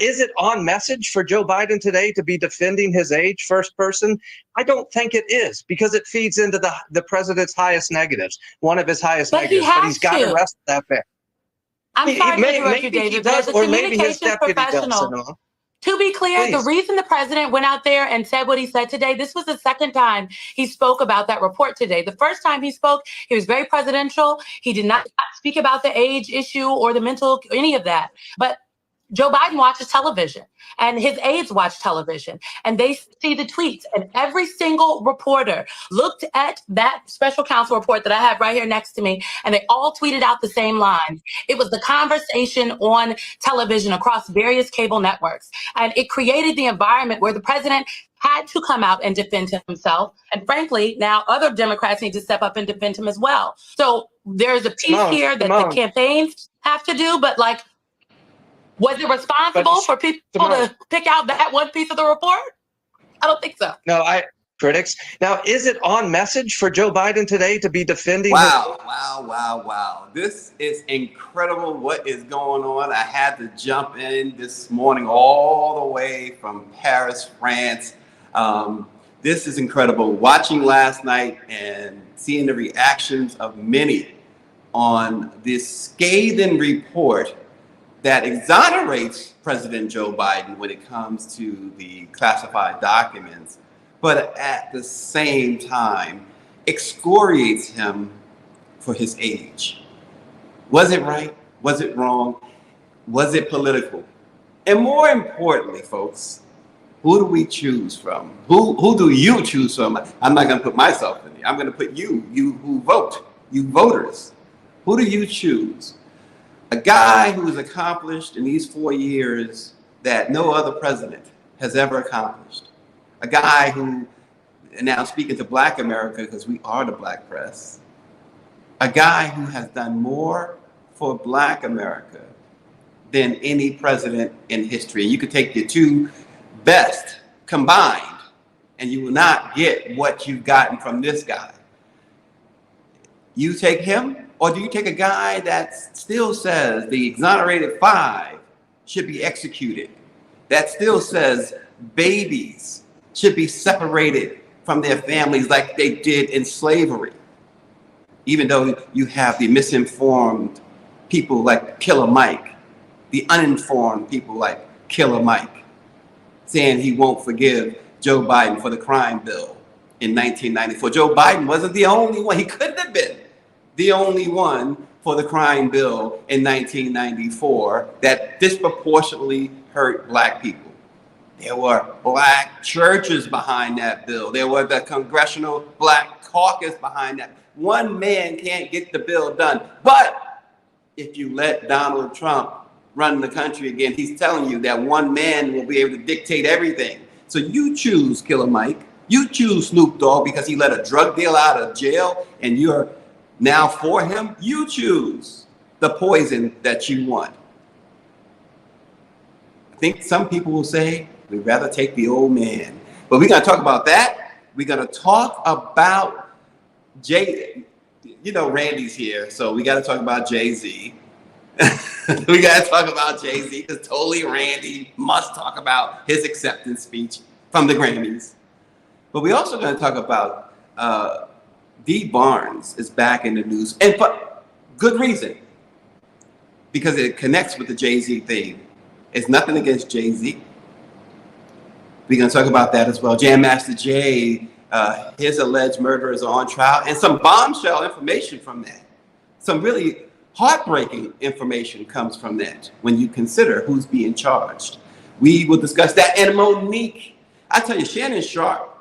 is it on message for Joe Biden today to be defending his age first person? I don't think it is, because it feeds into the president's highest negatives, one of his highest negatives. But he's got to rest that back. I'm sorry to interrupt you, David, but as a communications professional, to be clear, the reason the president went out there and said what he said today, this was the second time he spoke about that report today. The first time he spoke, he was very presidential. He did not speak about the age issue or the mental, any of that. But Joe Biden watches television, and his aides watch television, and they see the tweets. And every single reporter looked at that special counsel report that I have right here next to me, and they all tweeted out the same lines. It was the conversation on television across various cable networks, and it created the environment where the president had to come out and defend himself. And frankly, now other Democrats need to step up and defend him as well. So there's a piece here that the campaigns have to do, but like, was it responsible for people to pick out that one piece of the report? I don't think so. No, critics. Now, is it on message for Joe Biden today to be defending? Wow. This is incredible what is going on. I had to jump in this morning all the way from Paris, France. This is incredible. Watching last night and seeing the reactions of many on this scathing report that exonerates President Joe Biden when it comes to the classified documents, but at the same time excoriates him for his age. Was it right? Was it wrong? Was it political? And more importantly, folks, who do we choose from? Who do you choose from? I'm not going to put myself in there. I'm going to put you who vote, you voters. Who do you choose? A guy who has accomplished in these 4 years that no other president has ever accomplished. A guy who, and now speaking to Black America, because we are the Black press, a guy who has done more for Black America than any president in history. You could take your two best combined, and you will not get what you've gotten from this guy. You take him, or do you take a guy that still says the exonerated 5 should be executed, that still says babies should be separated from their families like they did in slavery, even though you have the misinformed people like Killer Mike, the uninformed people like Killer Mike, saying he won't forgive Joe Biden for the crime bill in 1994. Joe Biden wasn't the only one. He couldn't have been the only one for the crime bill in 1994 that disproportionately hurt Black people. There were Black churches behind that bill. There were the Congressional Black Caucus behind that. One man can't get the bill done. But if you let Donald Trump run the country again, he's telling you that one man will be able to dictate everything. So you choose Killer Mike. You choose Snoop Dogg because he let a drug dealer out of jail and you're now for him. You choose the poison that you want. I think some people will say, we'd rather take the old man. But we're going to talk about that. We're going to talk about Jay. You know, Randy's here, so we got to talk about Jay-Z. We got to talk about Jay-Z because totally Randy must talk about his acceptance speech from the Grammys. But we also going to talk about Dee Barnes is back in the news, and for good reason, because it connects with the Jay-Z theme. It's nothing against Jay-Z. We're going to talk about that as well. Jam Master Jay, his alleged murderers are on trial, and some bombshell information from that. Some really heartbreaking information comes from that when you consider who's being charged. We will discuss that. And Monique, I tell you, Shannon Sharpe,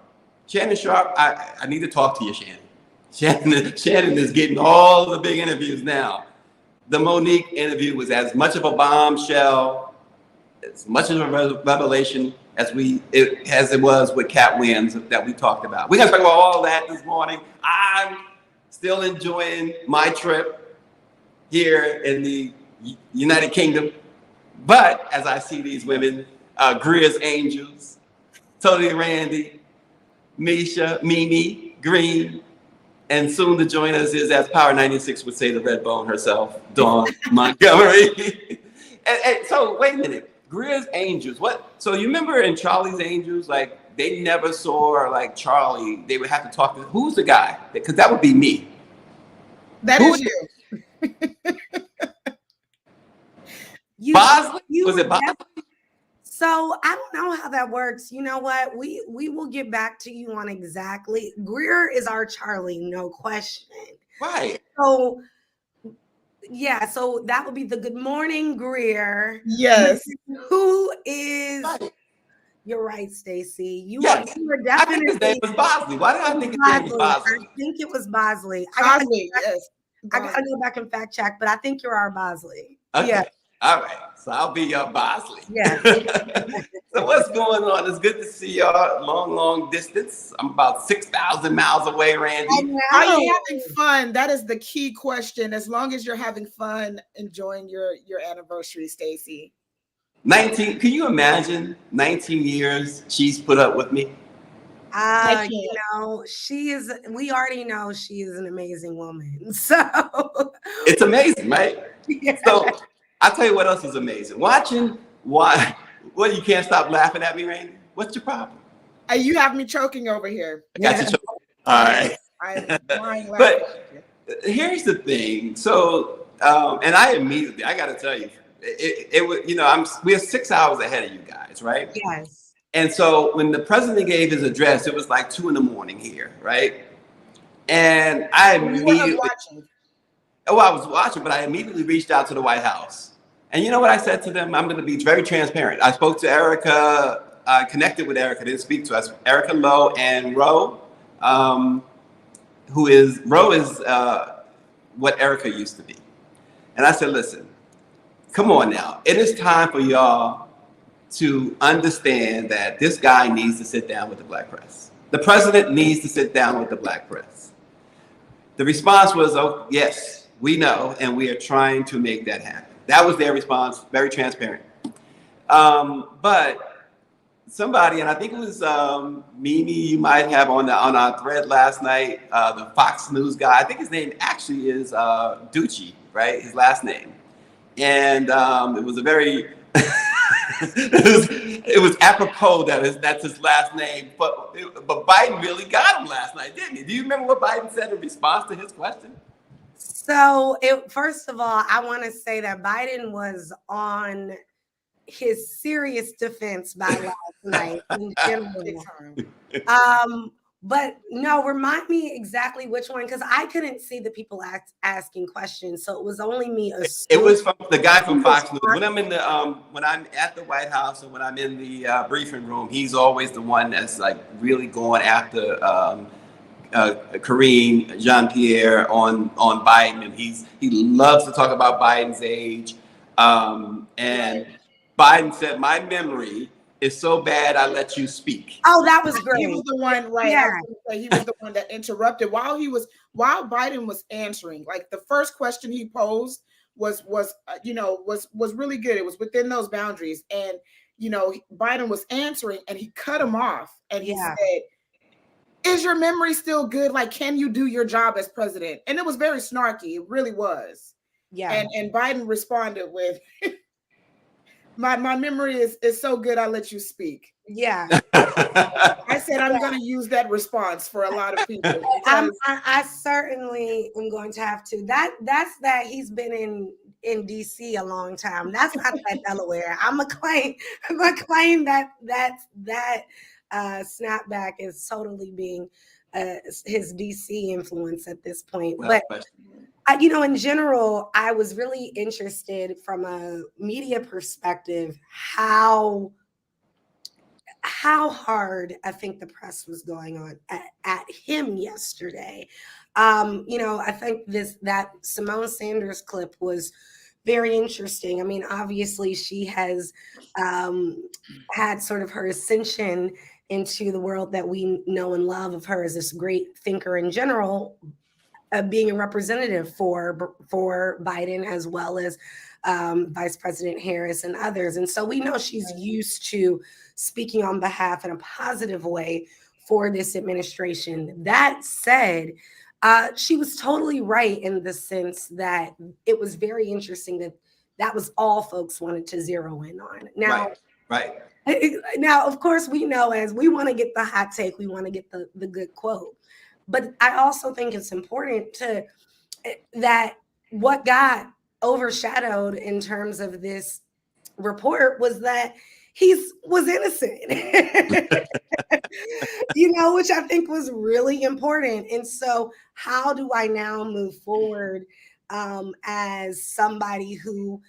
I need to talk to you, Shannon. Shannon is getting all the big interviews now. The Monique interview was as much of a bombshell, as much of a revelation as it was with Cat Williams that we talked about. We're going to talk about all that this morning. I'm still enjoying my trip here in the United Kingdom. But as I see these women, Greer's Angels, Tony Randy, Misha, Mimi, Green, and soon to join us is, as Power 96 would say, the Red Bone herself, Dawn Montgomery. And so, wait a minute. Greer's Angels. What? So you remember in Charlie's Angels, like they never saw like Charlie. They would have to talk to who's the guy? Because that would be me. That is you. Bosley? Was it Bosley? So I don't know how that works. You know what? We will get back to you on exactly. Greer is our Charlie, no question. Right. So yeah, so that would be the Good Morning Greer. Yes. Who is? Right. You're right, Stacey. You Yes. were I think definitely. his name was Bosley. Why did I think his name was Bosley? I think it was Bosley. Bosley, yes. I gotta go back and fact check, but I think you're our Bosley. Okay. Yeah. All right. So I'll be your Bosley. Yeah. So what's going on? It's good to see y'all long distance. I'm about 6,000 miles away, Randy. Are you having fun? That is the key question. As long as you're having fun, enjoying your anniversary, Stacey. 19. Can you imagine 19 years she's put up with me? You know, we already know she is an amazing woman. So It's amazing, right? Yeah. So I'll tell you what else is amazing. Watching why you can't stop laughing at me, Randy? What's your problem? You have me choking over here. I got you choking. All right. I'm crying laughing. But here's the thing. So and I got to tell you, it was, you know, we're 6 hours ahead of you guys, right? Yes. And so when the president gave his address, it was like 2 a.m. here, right? And I immediately, I was watching, but I immediately reached out to the White House. And you know what I said to them? I'm going to be very transparent. I spoke to Erica, connected with Erica, didn't speak to us. Erica Lowe and Roe, Roe is what Erica used to be. And I said, listen, come on now. It is time for y'all to understand that this guy needs to sit down with the black press. The president needs to sit down with the black press. The response was, oh, yes, we know, and we are trying to make that happen. That was their response, very transparent. But somebody, and I think it was Mimi, you might have on our thread last night, the Fox News guy, I think his name actually is Ducey, right? His last name. And it was a very, it was apropos that's his last name, but Biden really got him last night, didn't he? Do you remember what Biden said in response to his question? So first of all, I want to say that Biden was on his serious defense by last night in general. But no, remind me exactly which one, because I couldn't see the people asking questions, so it was only me. It was from the guy from Fox News. When I'm in the when I'm at the White House and when I'm in the briefing room, he's always the one that's like really going after Karine Jean-Pierre on Biden, and he loves to talk about Biden's age. And Biden said, "My memory is so bad, I let you speak." Oh, that was great. He was the one, right? Yeah. He was the one that interrupted while Biden was answering. Like the first question he posed was really good. It was within those boundaries, and Biden was answering, and he cut him off, and he said, "Is your memory still good? Like, can you do your job as president?" And it was very snarky. It really was. Yeah. And Biden responded with, My memory is so good, I let you speak. Yeah. I said I'm going to use that response for a lot of people. I certainly am going to have to. That's that he's been in DC a long time. That's not that Delaware. I'm a claim that snapback is totally being his DC influence at this point. Well, but in general, I was really interested from a media perspective that how hard I think the press was going on at him yesterday. I think that Simone Sanders clip was very interesting. I mean, obviously she has had sort of her ascension into the world that we know and love of her as this great thinker in general, being a representative for Biden as well as Vice President Harris and others. And so we know she's used to speaking on behalf in a positive way for this administration. That said, she was totally right in the sense that it was very interesting that that was all folks wanted to zero in on. Now, right. Now, of course, we know as we want to get the hot take, we want to get the good quote. But I also think it's important that what got overshadowed in terms of this report was that was innocent, which I think was really important. And so how do I now move forward as somebody who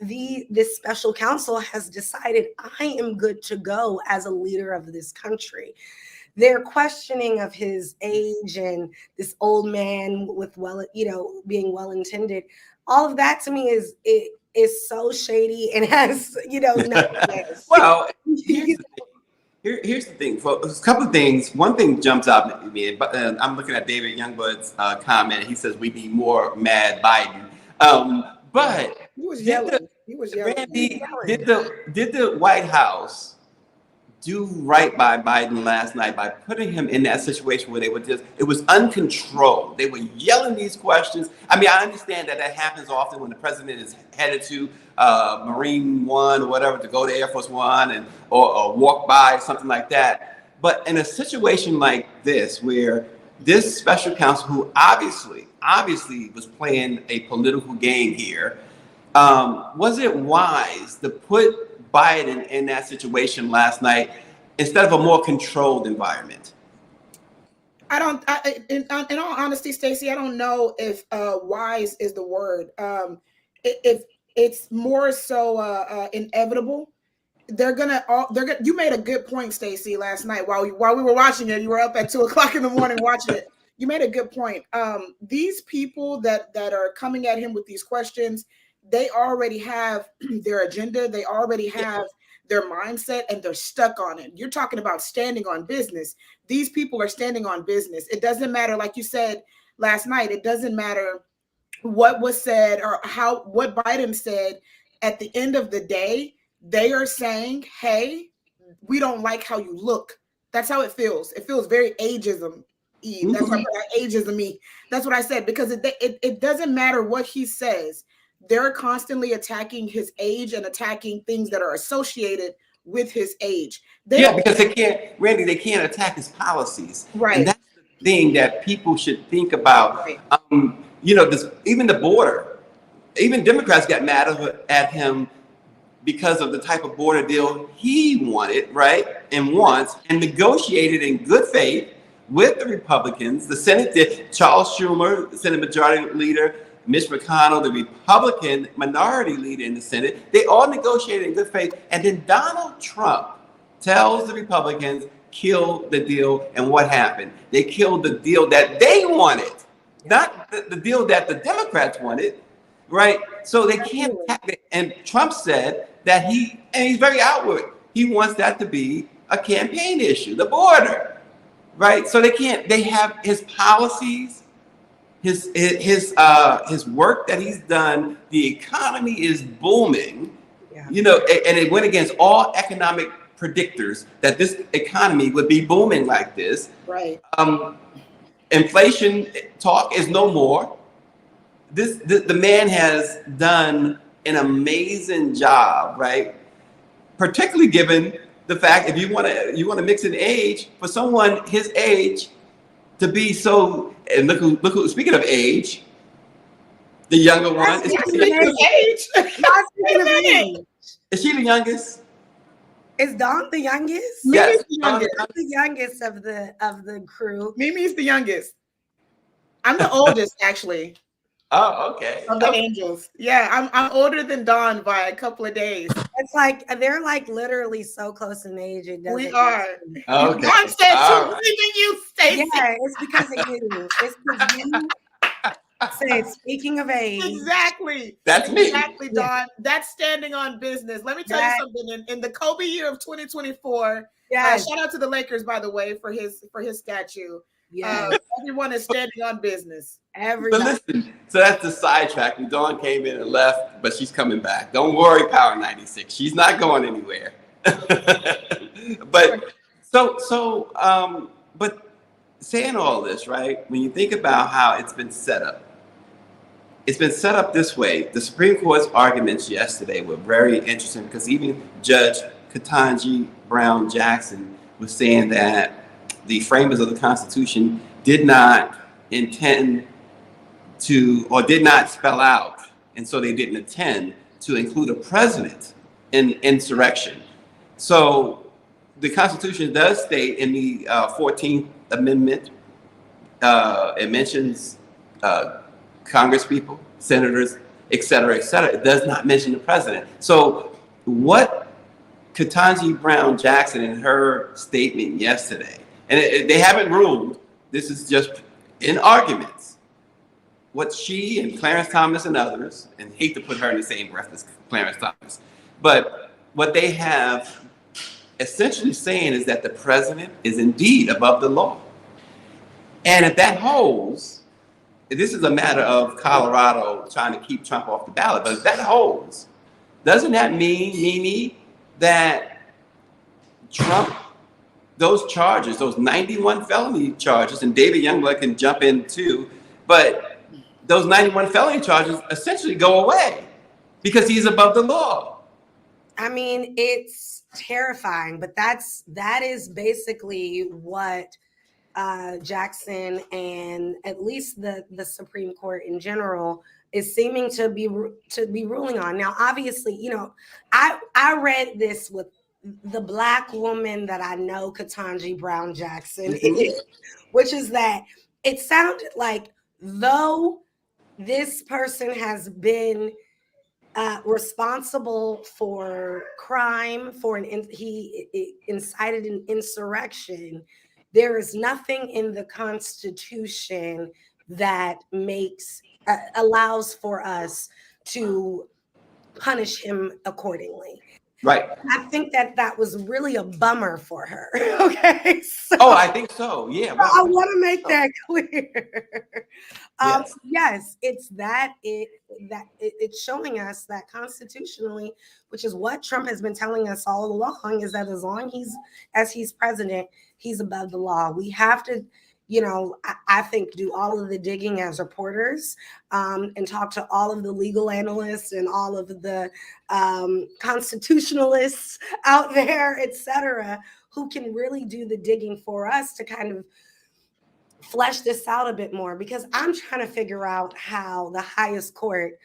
this special counsel has decided I am good to go as a leader of this country? Their questioning of his age and this old man with being well-intended, all of that to me is so shady and has, well, here's the thing. For a couple of things, one thing jumps out at me, but I'm looking at David Youngblood's comment. He says we need more mad Biden. But he was yelling. Randy, did the White House do right by Biden last night by putting him in that situation where it was uncontrolled. They were yelling these questions. I mean, I understand that happens often when the president is headed to Marine One or whatever to go to Air Force One or walk by, something like that. But in a situation like this, where this special counsel, who obviously was playing a political game here, was it wise to put Biden in that situation last night instead of a more controlled environment? In all honesty, Stacey, I don't know if wise is the word. If it's more so inevitable, you made a good point, Stacey, last night while we were watching it. You were up at 2:00 in the morning watching it. You made a good point. These people that are coming at him with these questions, they already have their agenda. They already have their mindset, and they're stuck on it. You're talking about standing on business. These people are standing on business. It doesn't matter, like you said last night, it doesn't matter what was said or what Biden said. At the end of the day, they are saying, hey, we don't like how you look. That's how it feels. It feels very ageism. That's what ageism. That's what I said, because it doesn't matter what he says. They're constantly attacking his age and attacking things that are associated with his age. Because they can't attack his policies. Right. And that's the thing that people should think about. Right. Even the border, even Democrats got mad at him because of the type of border deal he wanted, right? And wants, and negotiated in good faith with the Republicans. The Senate did. Charles Schumer, the Senate Majority Leader, Mitch McConnell, the Republican minority leader in the Senate, they all negotiated in good faith. And then Donald Trump tells the Republicans, kill the deal. And what happened? They killed the deal that they wanted, not the deal that the Democrats wanted, right? So they can't attack it. And Trump said that he's very outward, he wants that to be a campaign issue, the border, right? So they have his policies, his work that he's done. The economy is booming, and it went against all economic predictors that this economy would be booming like this. Right. Inflation talk is no more. The man has done an amazing job, right? Particularly given the fact, if you want to mix in age, for someone his age to be so, and look who, speaking of age, the younger one. Is she the youngest? Is Dawn the youngest? Yes, the youngest of the crew. Mimi's the youngest. I'm the oldest, actually. Oh, okay. Of the Angels. Yeah, I'm older than Dawn by a couple of days. It's like they're like literally so close in age. We are. Okay. Dawn said you, Stacey. Yeah, it's because of you. It's because you said, speaking of age. Exactly. That's me. Exactly, Dawn. That's standing on business. Let me tell you something. In the Kobe year of 2024, shout out to the Lakers, by the way, for his statue. Yeah, everyone is standing on business. But listen, so that's the sidetrack. Dawn came in and left, but she's coming back. Don't worry, Power 96. She's not going anywhere. But but saying all this, right? When you think about how it's been set up, it's been set up this way. The Supreme Court's arguments yesterday were very interesting because even Judge Ketanji Brown Jackson was saying that the framers of the Constitution did not intend to, or did not spell out, and so they didn't intend to include a president in insurrection. So the Constitution does state in the 14th Amendment, it mentions Congresspeople, senators, et cetera, et cetera. It does not mention the president. So what Ketanji Brown Jackson in her statement yesterday, and they haven't ruled, this is just in arguments, what she and Clarence Thomas and others, and hate to put her in the same breath as Clarence Thomas, but what they have essentially saying is that the president is indeed above the law. And if that holds, this is a matter of Colorado trying to keep Trump off the ballot, but if that holds, doesn't that mean, Mimi, that Trump, those charges, those 91 felony charges, and David Youngblood can jump in too, but those 91 felony charges essentially go away because he's above the law. I mean, it's terrifying, but that is basically what Jackson and at least the Supreme Court in general is seeming to be ruling on. Now, obviously, you know, I read this with the Black woman that I know, Ketanji Brown Jackson, which is that it sounded like though this person has been responsible for crime, he incited an insurrection, there is nothing in the Constitution that allows for us to punish him accordingly. Right. I think that was really a bummer for her. Okay. So, I think so. Yeah. Well, I want to make that clear. Yes, it's showing us that constitutionally, which is what Trump has been telling us all along, is that as long as he's president, he's above the law. We have to, you know, I think do all of the digging as reporters and talk to all of the legal analysts and all of the constitutionalists out there, et cetera, who can really do the digging for us to kind of flesh this out a bit more, because I'm trying to figure out how the highest court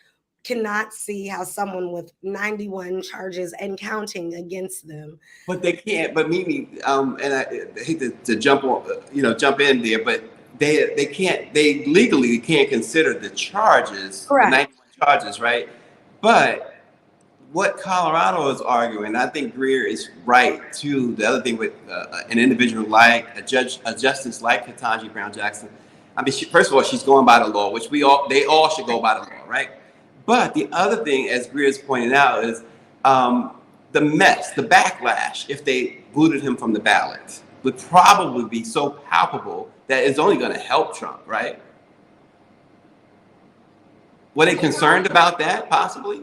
cannot see how someone with 91 charges and counting against them. But they can't. But Mimi, and I hate to jump in there, but they can't. They legally can't consider the charges, correct, the 91 charges, right? But what Colorado is arguing, I think Greer is right too. The other thing with an individual like a justice like Ketanji Brown Jackson, I mean, first of all, she's going by the law, which they all should go by the law, right? But the other thing, as Greer's pointed out, is the mess, the backlash, if they booted him from the ballot, would probably be so palpable that it's only going to help Trump, right? Were they concerned about that, possibly?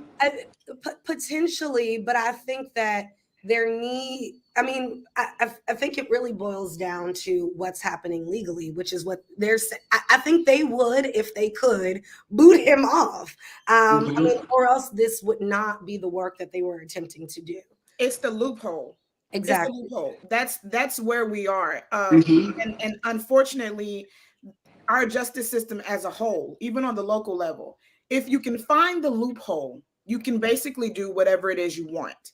Potentially, but I think that I think it really boils down to what's happening legally, which is what I think they would, if they could, boot him off. I mean, or else this would not be the work that they were attempting to do. It's the loophole. Exactly. It's the loophole. That's where we are. And unfortunately, our justice system as a whole, even on the local level, if you can find the loophole, you can basically do whatever it is you want.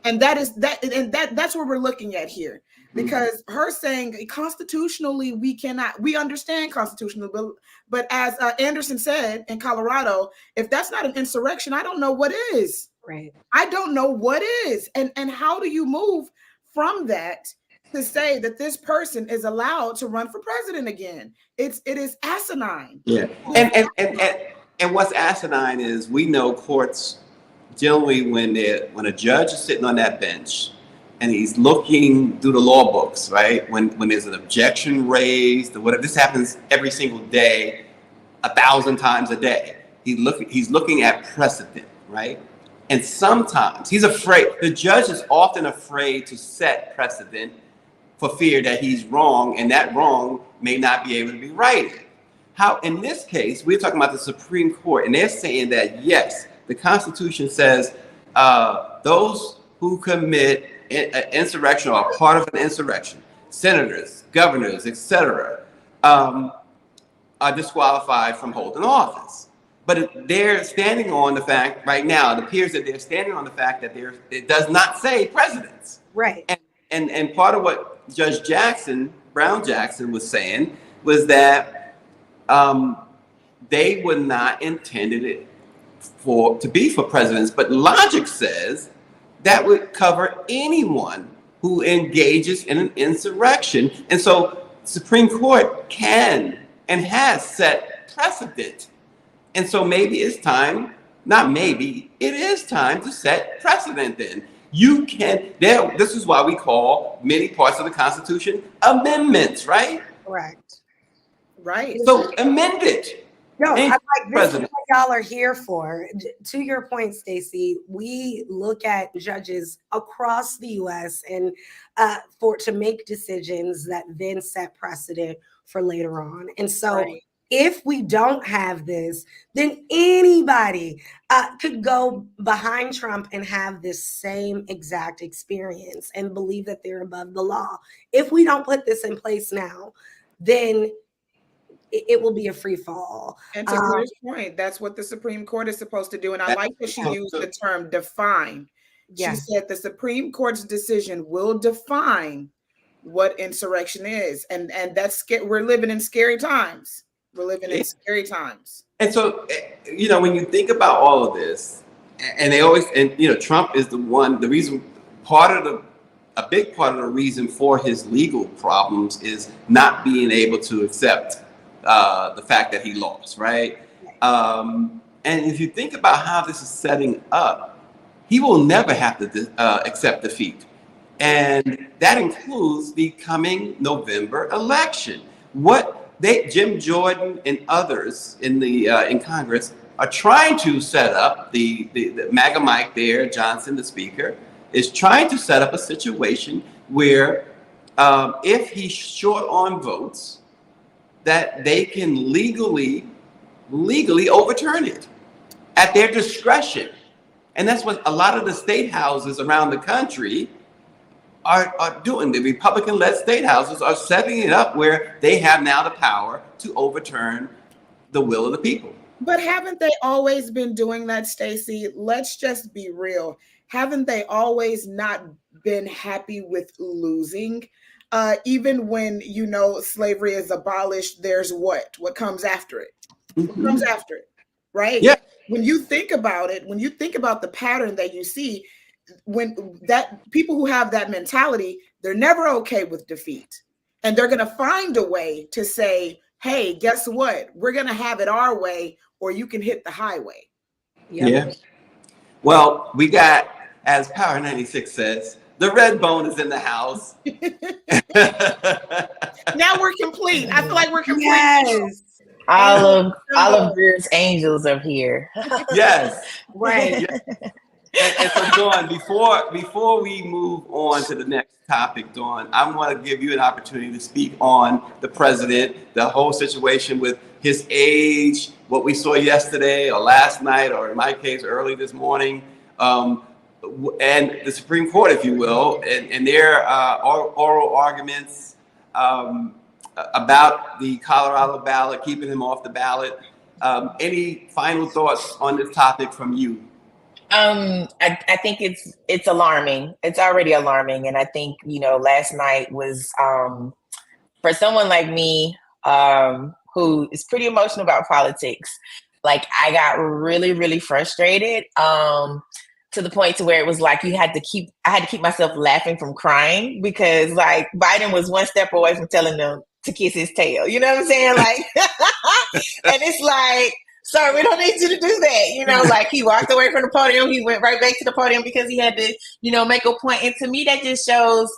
And that's what we're looking at here, because her saying constitutionally we understand constitutional, but as Anderson said in Colorado, if that's not an insurrection, I don't know what is. Right. I don't know what is. And how do you move from that to say that this person is allowed to run for president again? It is asinine. Yeah. And what's asinine is we know courts generally when a judge is sitting on that bench and he's looking through the law books, right? When there's an objection raised or whatever, this happens every single day, 1,000 times a day. He's looking at precedent, right? And sometimes he's afraid. The judge is often afraid to set precedent for fear that he's wrong, and that wrong may not be able to be righted. how in this case, we're talking about the Supreme Court, and they're saying that, yes, the Constitution says those who commit insurrection or are part of an insurrection, senators, governors, etc., are disqualified from holding office. But they're standing on the fact right now, it appears that they're standing on the fact that it does not say presidents. Right. And part of what Judge Brown Jackson was saying was that they were not intended it to be for presidents, but logic says that would cover anyone who engages in an insurrection. And so Supreme Court can and has set precedent. And so maybe it's time, not maybe, it is time to set precedent then. You can, this is why we call many parts of the Constitution amendments, right? Correct. Right. So amend it. No, I'm like, this is what y'all are here for. To your point, Stacey, we look at judges across the U.S. and to make decisions that then set precedent for later on. And so if we don't have this, then anybody could go behind Trump and have this same exact experience and believe that they're above the law. If we don't put this in place now, then it will be a free fall. And to Claire's point, that's what the Supreme Court is supposed to do. And I like that she used the term define. She said the Supreme Court's decision will define what insurrection is. And that's we're living in scary times. We're living in scary times. And so, when you think about all of this, and they always, Trump is a big part of the reason for his legal problems is not being able to accept the fact that he lost, right? And if you think about how this is setting up, he will never have to accept defeat. And that includes the coming November election. Jim Jordan and others in Congress are trying to set up, the MAGA Mike there, Johnson, the speaker, is trying to set up a situation where if he's short on votes, that they can legally overturn it at their discretion. And that's what a lot of the state houses around the country are doing. The Republican-led state houses are setting it up where they have now the power to overturn the will of the people. But haven't they always been doing that, Stacey? Let's just be real. Haven't they always not been happy with losing? Even when, slavery is abolished, there's what comes after it? What comes after it, right? Yeah. When you think about it, when you think about the pattern that you see, when that people who have that mentality, they're never okay with defeat. And they're going to find a way to say, hey, guess what? We're going to have it our way, or you can hit the highway. Yeah. Well, we got, as Power 96 says, the red bone is in the house. Now we're complete. I feel like we're complete. Yes. All of Greer's angels are here. Yes. Right. Yes. And so, Dawn, before we move on to the next topic, Dawn, I want to give you an opportunity to speak on the president, the whole situation with his age, what we saw yesterday or last night, or in my case, early this morning, and the Supreme Court, if you will, and their oral arguments about the Colorado ballot, keeping him off the ballot. Any final thoughts on this topic from you? I think it's alarming. It's already alarming. And I think, last night was, for someone like me, who is pretty emotional about politics, like I got really, really frustrated, to the point to where it was like I had to keep myself laughing from crying, because like Biden was one step away from telling them to kiss his tail. You know what I'm saying? Like, and it's like, sorry, we don't need you to do that. Like he walked away from the podium. He went right back to the podium because he had to, make a point. And to me, that just shows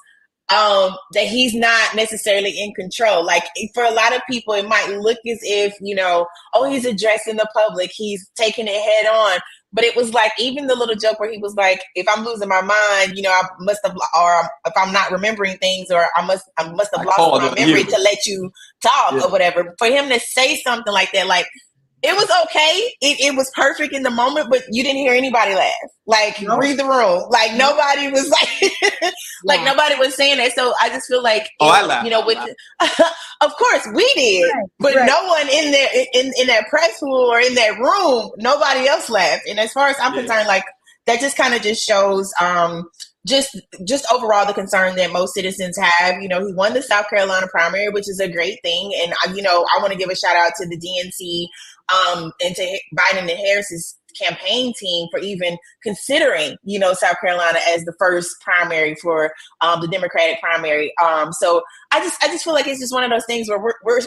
that he's not necessarily in control. Like for a lot of people, it might look as if, he's addressing the public. He's taking it head on. But it was like, even the little joke where he was like, if I'm losing my mind, you know, I must have, or if I'm not remembering things, or I must have lost my memory to let you talk or whatever. For him to say something like that, like, it was okay. It was perfect in the moment, but you didn't hear anybody laugh. Like, read the room. Like, nobody was like, like nobody was saying that. So I just feel like, I laughed. You know, with of course we did, but no one in there in that press pool or in that room, nobody else laughed. And as far as I'm concerned, like, that just kind of just shows just overall the concern that most citizens have. You know, he won the South Carolina primary, which is a great thing. And, you know, I want to give a shout out to the DNC and to Biden and Harris's campaign team for even considering, you know, South Carolina as the first primary for the Democratic primary. So I just feel like it's just one of those things where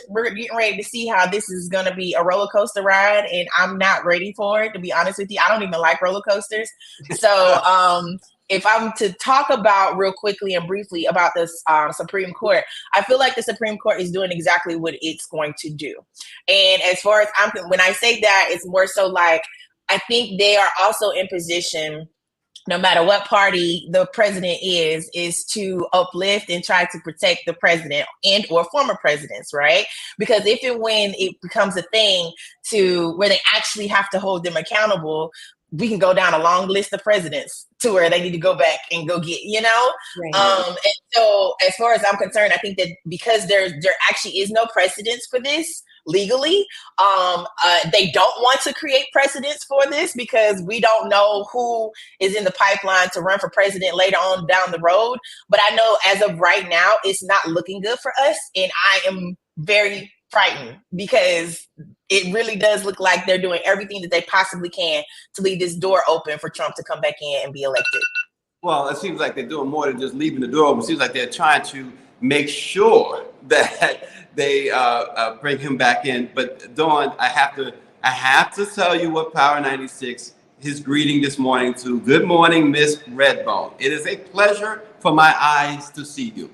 we're getting ready to see how this is going to be a roller coaster ride, and I'm not ready for it, to be honest with you. I don't even like roller coasters. So if I'm to talk about real quickly and briefly about this Supreme Court, I feel like the Supreme Court is doing exactly what it's going to do. And as far as when I say that, it's more so like, I think they are also in position, no matter what party the president is to uplift and try to protect the president and or former presidents, right? Because if and when it becomes a thing to where they actually have to hold them accountable, we can go down a long list of presidents to where they need to go back and go get, you know? Right. And so as far as I'm concerned, I think that because there actually is no precedence for this legally, they don't want to create precedents for this because we don't know who is in the pipeline to run for president later on down the road. But I know as of right now, it's not looking good for us. And I am very frightened because it really does look like they're doing everything that they possibly can to leave this door open for Trump to come back in and be elected. Well, it seems like they're doing more than just leaving the door open. It seems like they're trying to make sure that they bring him back in. But Dawn, I have to tell you what Power 96, his greeting this morning to. Good morning, Miss Redbone. It is a pleasure for my eyes to see you.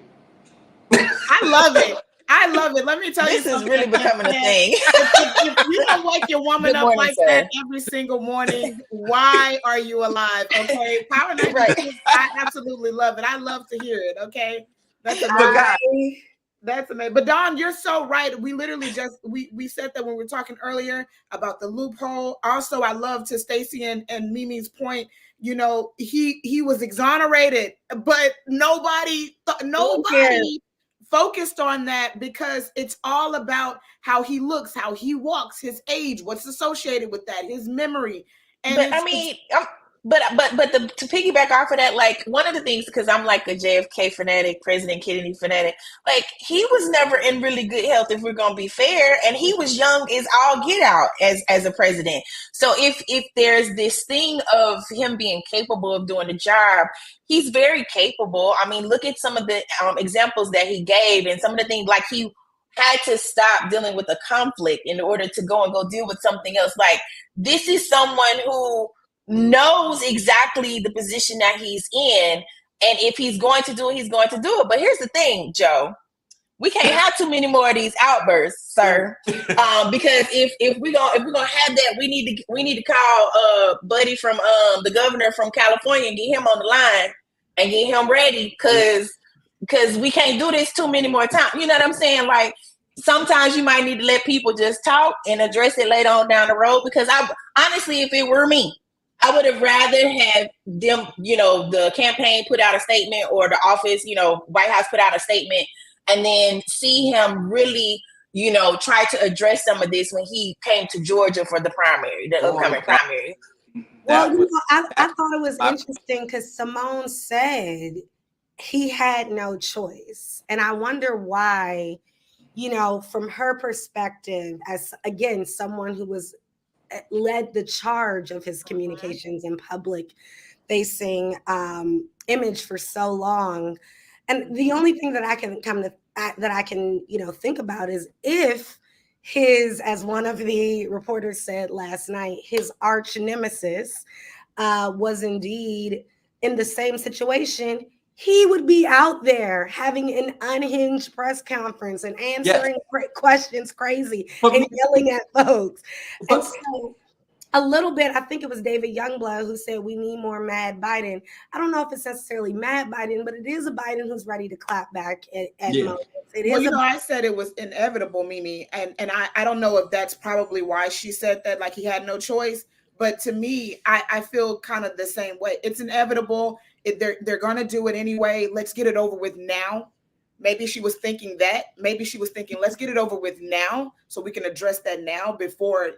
I love it. I love it. Let me tell you, this is really becoming a thing. If you don't wake your woman up like that every single morning, why are you alive? Okay, Power 96. Right. I absolutely love it. I love to hear it. Okay, that's amazing. That's amazing. But Dawn, you're so right. We literally just we said that when we were talking earlier about the loophole. Also, I love to Stacey and Mimi's point. You know, he was exonerated, but nobody focused on that because it's all about how he looks, how he walks, his age, what's associated with that, his memory. And but I mean, to piggyback off of that, like one of the things, because I'm like a JFK fanatic, President Kennedy fanatic, like he was never in really good health, if we're gonna be fair, and he was young as all get out as a president. So if there's this thing of him being capable of doing the job, he's very capable. I mean, look at some of the examples that he gave, and some of the things like he had to stop dealing with a conflict in order to go deal with something else. Like this is someone who knows exactly the position that he's in, and if he's going to do it, he's going to do it. But here's the thing, Joe, we can't have too many more of these outbursts, sir. Because if we're gonna have that, we need to call Buddy from the governor from California and get him on the line and get him ready, because we can't do this too many more times. You know what I'm saying? Like sometimes you might need to let people just talk and address it later on down the road. Because honestly, if it were me, I would have rather have them, you know, the campaign put out a statement or the office, you know, White House put out a statement, and then see him really, you know, try to address some of this when he came to Georgia for the primary, the upcoming primary. Well, you know, I thought it was interesting because Simone said he had no choice. And I wonder why, you know, from her perspective, as again, someone who was led the charge of his communications and public facing image for so long. And the only thing that I can you know, think about is if his, as one of the reporters said last night, his arch nemesis was indeed in the same situation, he would be out there having an unhinged press conference and answering questions crazy and yelling at folks. And so A little bit. I think it was David Youngblood who said we need more mad Biden. I don't know if it's necessarily mad Biden, but it is a Biden who's ready to clap back at moments. I said it was inevitable, Mimi, and I don't know if that's probably why she said that, like he had no choice. But to me, I feel kind of the same way. It's inevitable. They're going to do it anyway. Let's get it over with now. Maybe she was thinking that. Maybe she was thinking, let's get it over with now, so we can address that now before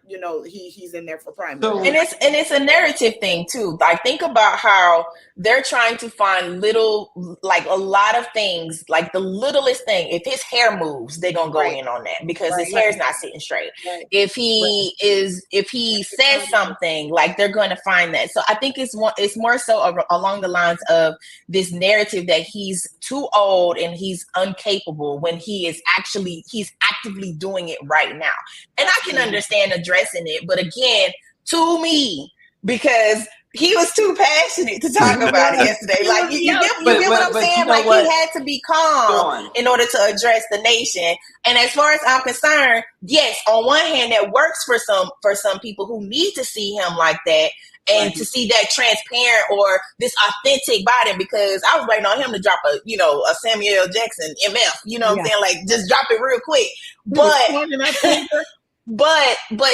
he's in there for primary. So, and it's a narrative thing too. Like, think about how they're trying to find a lot of things, like the littlest thing. If his hair moves, they're gonna go in on that because his hair is not sitting straight. Right. If he says something, like, they're going to find that. So I think it's more so along the lines of this narrative that he's too old and he's incapable when he's actively doing it right now. And I can understand addressing it, but again, to me, because he was too passionate to talk about it yesterday. Like, you get what I'm saying? Like, he had to be calm in order to address the nation. And as far as I'm concerned, yes, on one hand, that works for some people who need to see him like that. And to see that transparent or this authentic Biden, because I was waiting on him to drop a Samuel Jackson MF, you know what I'm saying? Like, just drop it real quick. But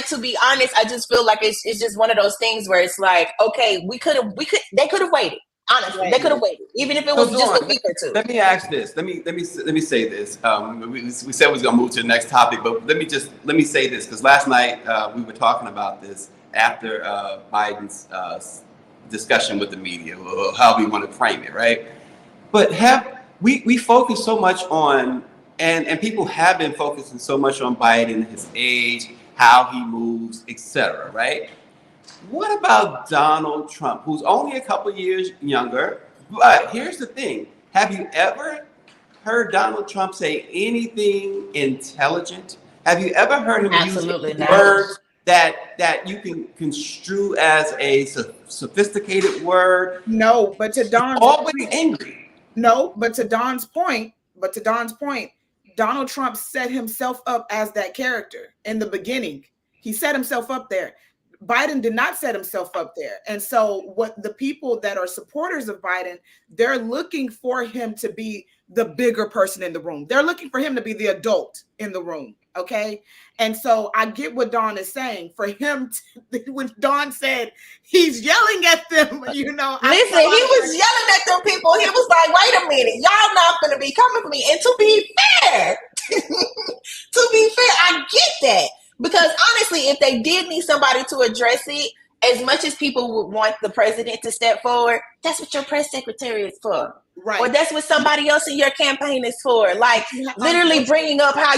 to be honest, I just feel like it's just one of those things where it's like, okay, they could have waited. Honestly, they could have waited, even if it was just a week or two. Let me ask this. Let me say this. We said we was gonna move to the next topic, but let me say this, because last night we were talking about this after Biden's discussion with the media, or how we want to frame it, right? But we focus so much on, and people have been focusing so much on Biden, his age, how he moves, etc., right? What about Donald Trump, who's only a couple years younger? But here's the thing. Have you ever heard Donald Trump say anything intelligent? Have you ever heard him use words that you can construe as a sophisticated word? No, but to Don's always angry. No, but to Don's point, Donald Trump set himself up as that character in the beginning. He set himself up there. Biden did not set himself up there. And so what the people that are supporters of Biden, they're looking for him to be the bigger person in the room. They're looking for him to be the adult in the room. Okay. And so I get what Dawn is saying. For him, when Dawn said he's yelling at them, listen, he was yelling at them people. He was like, wait a minute, y'all not going to be coming for me. And to be fair, I get that. Because honestly, if they did need somebody to address it, as much as people would want the president to step forward, that's what your press secretary is for. Right. Or that's what somebody else in your campaign is for. Like, literally bringing up how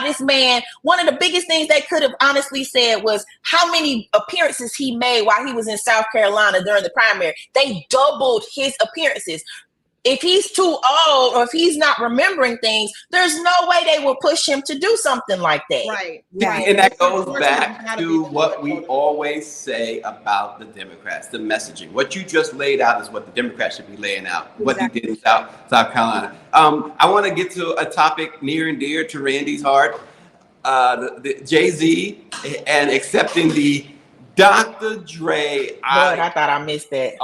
this man, one of the biggest things they could have honestly said was how many appearances he made while he was in South Carolina during the primary. They doubled his appearances. If he's too old or if he's not remembering things, there's no way they will push him to do something like that. Right. And that goes back to what we always say about the Democrats, the messaging. What you just laid out is what the Democrats should be laying out, what he did in South Carolina. I want to get to a topic near and dear to Randy's heart, the Jay-Z and accepting the Dr. Dre. I thought I missed that.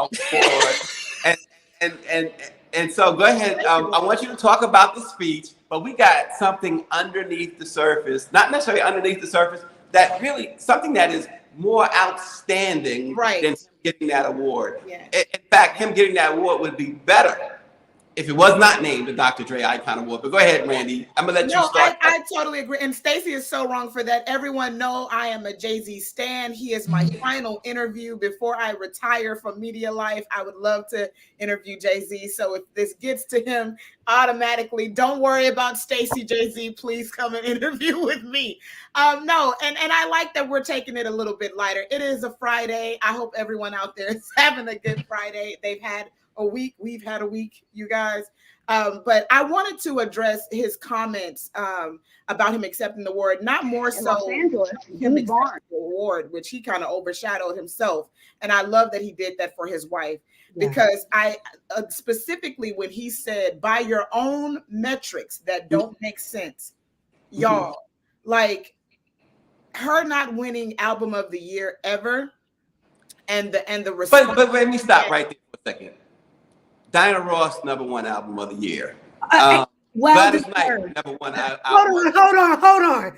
And so go ahead. I want you to talk about the speech, but we got something underneath the surface, not necessarily underneath the surface, that really something that is more outstanding than getting that award. Yeah. In fact, him getting that award would be better if it was not named the Dr. Dre Icon Award. But go ahead, Randy. I'm gonna let you start. I totally agree. And Stacey is so wrong for that. Everyone know I am a Jay-Z stan. He is my final interview before I retire from media life. I would love to interview Jay-Z. So if this gets to him automatically, don't worry about Stacey. Jay-Z, please come and interview with me. No, and I like that we're taking it a little bit lighter. It is a Friday. I hope everyone out there is having a good Friday. They've had a week. We've had a week, you guys. But I wanted to address his comments about him accepting the award, not more so him accepting the award, which he kind of overshadowed himself. And I love that he did that for his wife, because I specifically when he said, by your own metrics that don't make sense, y'all, like, her not winning album of the year ever, and the response. But let me stop right there for a second. Diana Ross, #1 album of the year. Gladys Knight, #1 album. Hold on.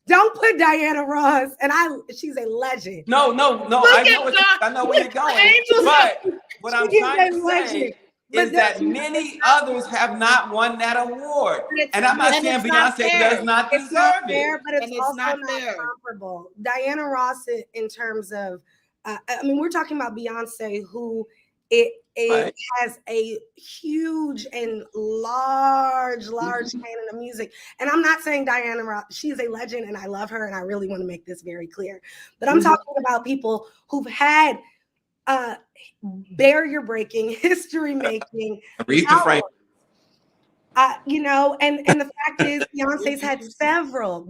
Don't put Diana Ross, and she's a legend. No. I know where you're going. But what I'm trying to say is that many others have not won that award. And I'm not saying Beyonce does not deserve it. But it's also not comparable. Diana Ross, in terms of, I mean, we're talking about Beyonce, who has a huge and large canon of music. And I'm not saying Diana Ross, she's a legend and I love her and I really want to make this very clear. But I'm talking about people who've had barrier-breaking, history-making, you know, and the fact is Beyonce's had several.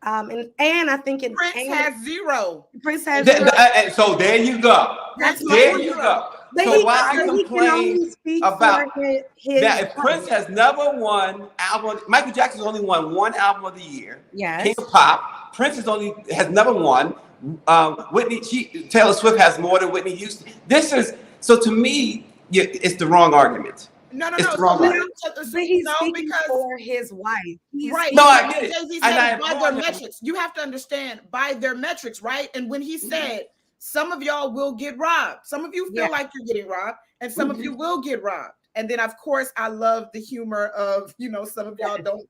And I think Prince has zero. Prince has zero. So there you go. There you go. So why complain about that? If Prince has never won album, Michael Jackson's only won one album of the year. Yes. King of Pop. Prince has never won. Taylor Swift has more than Whitney Houston. So to me, it's the wrong argument. No. But he's speaking for his wife. Right. No, I get it. By their metrics. You have to understand, by their metrics, right? And when he said, some of y'all will get robbed. Some of you feel like you're getting robbed, and some of you will get robbed. And then, of course, I love the humor of, some of y'all don't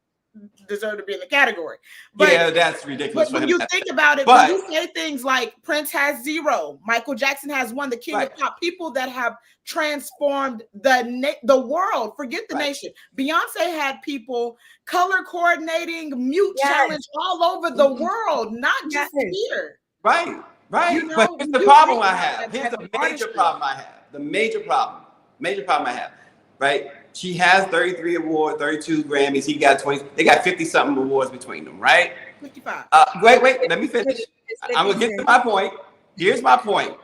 deserve to be in the category. But, yeah, that's ridiculous. But when you think about it, when you say things like Prince has zero, Michael Jackson has one, the king of pop, people that have transformed the world, forget the nation. Beyonce had people color coordinating, mute challenge all over the world, not just here. Right. But here's the problem I have. Here's the major problem I have. The major problem I have, right? She has 33 awards, 32 Grammys. He got 20. They got 50-something awards between them, right? 55. Wait. Let me finish. I'm going to get to my point. Here's my point.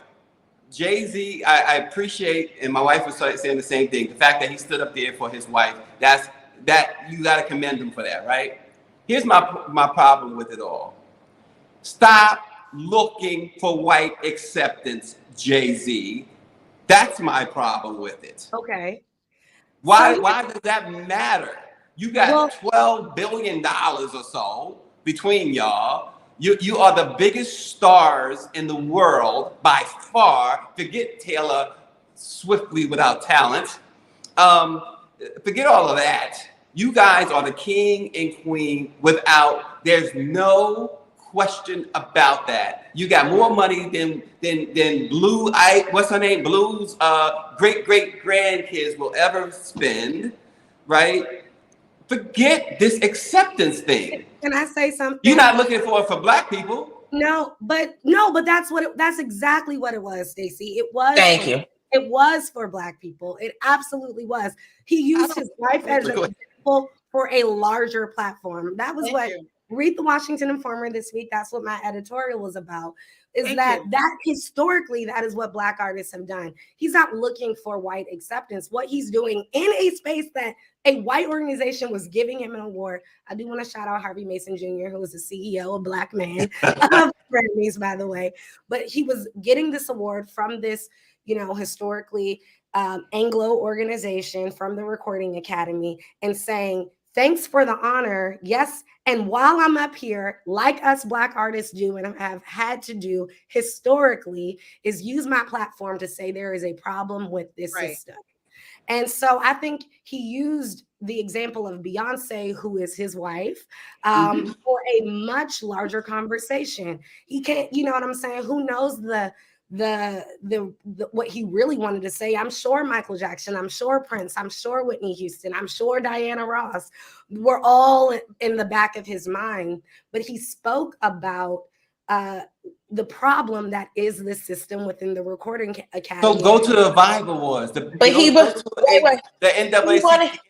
Jay-Z, I appreciate, and my wife was saying the same thing, the fact that he stood up there for his wife. That you got to commend him for that, right? Here's my problem with it all. Stop looking for white acceptance, Jay-Z. That's my problem with it. Okay. Why does that matter? You got $12 billion or so between y'all. You are the biggest stars in the world by far. Forget Taylor Swiftly without talent. Forget all of that. You guys are the king and queen there's no question about that. You got more money than Blue, what's her name? Blue's great grandkids will ever spend, right? Forget this acceptance thing. Can I say something? You're not looking for it for Black people. No, but that's exactly what it was, Stacey. It was. Thank you. It was for Black people. It absolutely was. He used his life as an example for a larger platform. That was read the Washington Informer this week. That's what my editorial was about. That historically, that is what Black artists have done. He's not looking for white acceptance. What he's doing in a space that a white organization was giving him an award. I do want to shout out Harvey Mason Jr., who was the CEO, a Black man of Grammys, by the way. But he was getting this award from this, historically Anglo organization, from the Recording Academy, and saying, thanks for the honor. Yes. And while I'm up here, like us Black artists do and have had to do historically, is use my platform to say there is a problem with this system. And so I think he used the example of Beyonce, who is his wife, for a much larger conversation. He can't, you know what I'm saying? Who knows the what he really wanted to say? I'm sure Michael Jackson, I'm sure Prince, I'm sure Whitney Houston, I'm sure Diana Ross were all in the back of his mind, but he spoke about the problem that is the system within the Recording Academy. So go to the Vibe Awards. The NAACP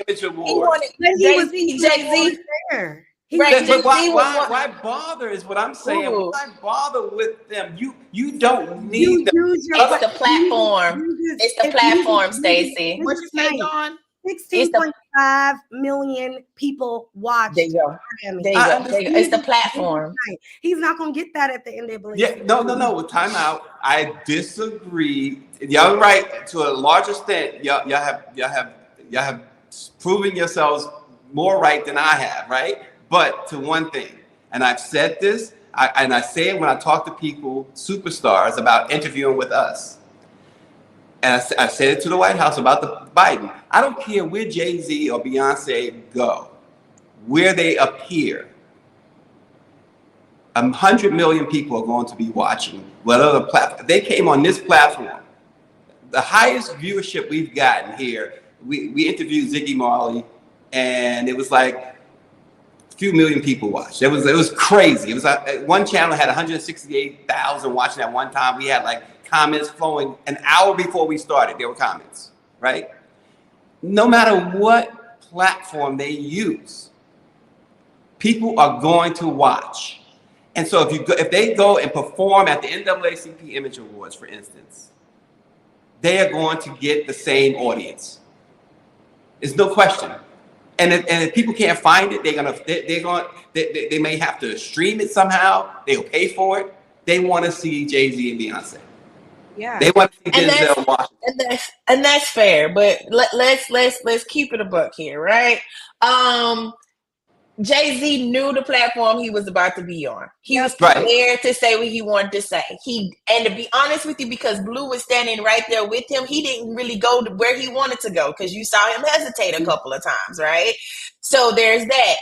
Image Awards. Jay-Z there. But why bother is what I'm saying. Why bother with them? You don't need them. It's the platform. It's the platform, Stacey. What you say, Dawn? 16.5 million people watched. There you go. There you go. It's the platform. He's not going to get that at the NAACP. Yeah, no. Time out. I disagree. Y'all right to a large extent. Y'all have proven yourselves more right than I have, right? But to one thing, and I've said this, I say it when I talk to people, superstars, about interviewing with us. And I said it to the White House about the Biden. I don't care where Jay-Z or Beyonce go, where they appear. 100 million people are going to be watching whatever platform. They came on this platform. The highest viewership we've gotten here, we interviewed Ziggy Marley, and it was like a few million people watched. It was crazy. It was like one channel had 168,000 watching at one time. We had like comments flowing an hour before we started. There were comments, right? No matter what platform they use, people are going to watch. And so if they go and perform at the NAACP Image Awards, for instance, they are going to get the same audience. There's no question. And if people can't find it, they may have to stream it somehow. They'll pay for it. They want to see Jay-Z and Beyonce. Yeah, they want to see Denzel Washington. And that's fair. But let's keep it a buck here, right? Jay-Z knew the platform he was about to be on. He was prepared to say what he wanted to say. And to be honest with you, because Blue was standing right there with him, he didn't really go to where he wanted to go because you saw him hesitate a couple of times, right? So there's that.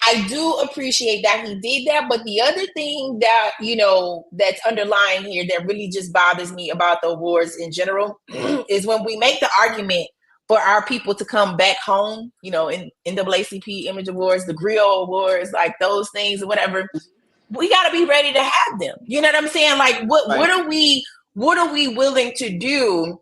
I do appreciate that he did that, but the other thing that, that's underlying here that really just bothers me about the awards in general is when we make the argument for our people to come back home, in NAACP Image Awards, the Griot Awards, like those things or whatever, we got to be ready to have them. You know what I'm saying? Like, what are we willing to do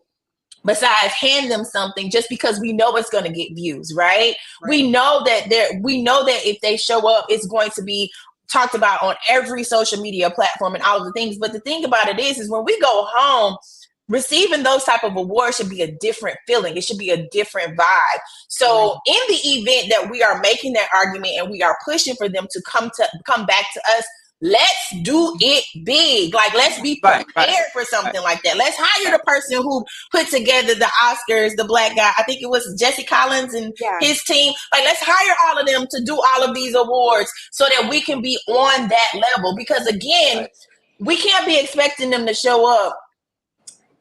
besides hand them something just because we know it's going to get views, right? We know that if they show up, it's going to be talked about on every social media platform and all of the things. But the thing about it is when we go home, receiving those type of awards should be a different feeling. It should be a different vibe. So in the event that we are making that argument and we are pushing for them to come back to us, let's do it big. Like, let's be prepared for something like that. Let's hire the person who put together the Oscars, the black guy. I think it was Jesse Collins and his team. Like, let's hire all of them to do all of these awards so that we can be on that level. Because again, we can't be expecting them to show up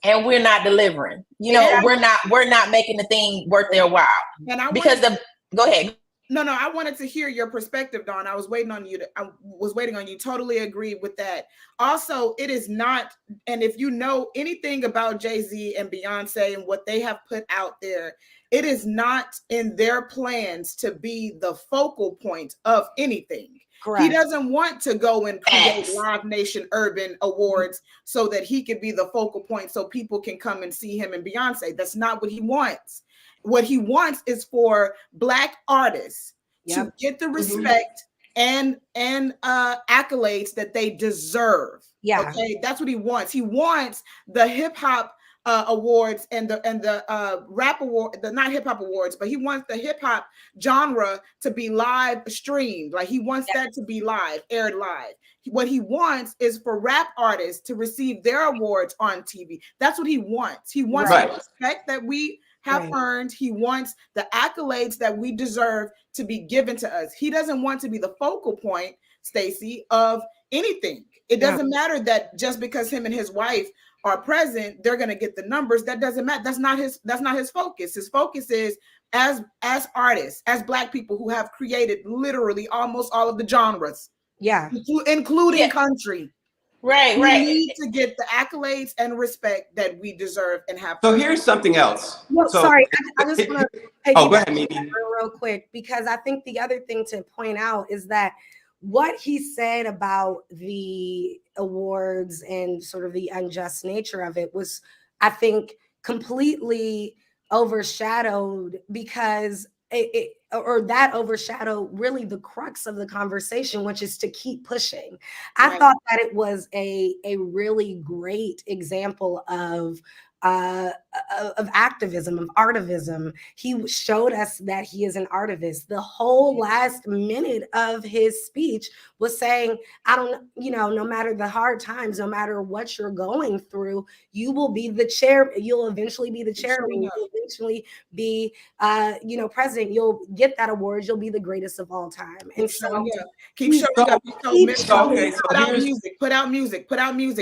and we're not delivering. We're not making the thing worth their while. Go ahead. No, I wanted to hear your perspective, Dawn. I was waiting on you. Totally agree with that. Also, it is not, and if you know anything about Jay-Z and Beyonce and what they have put out there, it is not in their plans to be the focal point of anything. Correct. He doesn't want to go and create Live Nation Urban Awards so that he can be the focal point so people can come and see him and Beyonce. That's not what he wants. What he wants is for Black artists to get the respect and accolades that they deserve. Yeah. Okay, that's what he wants. He wants the hip hop awards and the rap award, the not hip hop awards, but he wants the hip hop genre to be live streamed. Like, he wants that to be aired live. What he wants is for rap artists to receive their awards on TV. That's what he wants. He wants the respect that we have earned. He wants the accolades that we deserve to be given to us. He doesn't want to be the focal point, Stacey, of anything. It doesn't matter that just because him and his wife are present, they're going to get the numbers. That doesn't matter. That's not his focus. His focus is as artists, as Black people who have created literally almost all of the genres. Yeah. Including country. Right. We need to get the accolades and respect that we deserve and have. So here's something else. Sorry, I just want to go ahead, Mimi. Real quick, because I think the other thing to point out is that what he said about the awards and sort of the unjust nature of it was, I think, completely overshadowed because that overshadowed really the crux of the conversation, which is to keep pushing. I thought that it was a really great example of activism, of artivism. He showed us that he is an artivist. The whole last minute of his speech was saying, no matter the hard times, no matter what you're going through, you will be the chair. You'll eventually be the chairman. You'll eventually be, president. You'll get that award. You'll be the greatest of all time. And so keep showing up. Put out music.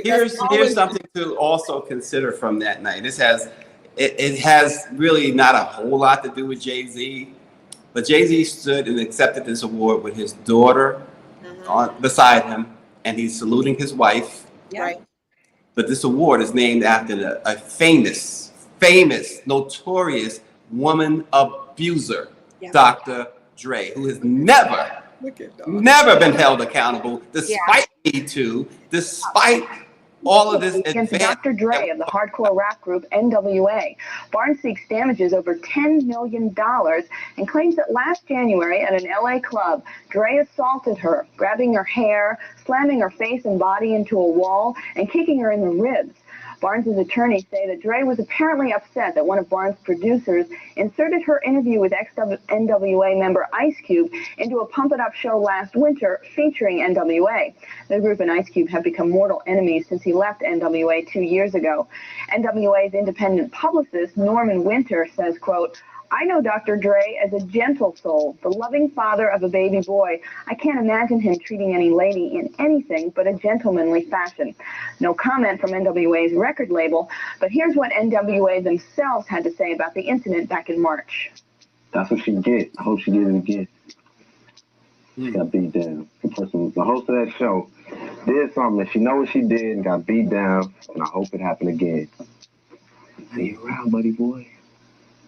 Here's something to also consider from that night. It has really not a whole lot to do with Jay-Z, but Jay-Z stood and accepted this award with his daughter beside him, and he's saluting his wife. Right. But this award is named after a famous, notorious woman abuser, Dr. Dre, who has never been held accountable, despite Me Too, despite all of this against Dr. Dre of the hardcore rap group NWA. Barnes seeks damages over $10 million and claims that last January at an LA club, Dre assaulted her, grabbing her hair, slamming her face and body into a wall, and kicking her in the ribs. Barnes' attorneys say that Dre was apparently upset that one of Barnes' producers inserted her interview with ex-NWA member Ice Cube into a Pump It Up show last winter featuring NWA. The group and Ice Cube have become mortal enemies since he left NWA 2 years ago. NWA's independent publicist, Norman Winter, says, quote, "I know Dr. Dre as a gentle soul, the loving father of a baby boy. I can't imagine him treating any lady in anything but a gentlemanly fashion." No comment from NWA's record label, but here's what NWA themselves had to say about the incident back in March. That's what she get. I hope she gets it again. She got beat down. The host of that show did something that she know what she did and got beat down, and I hope it happened again. See you around, buddy boy.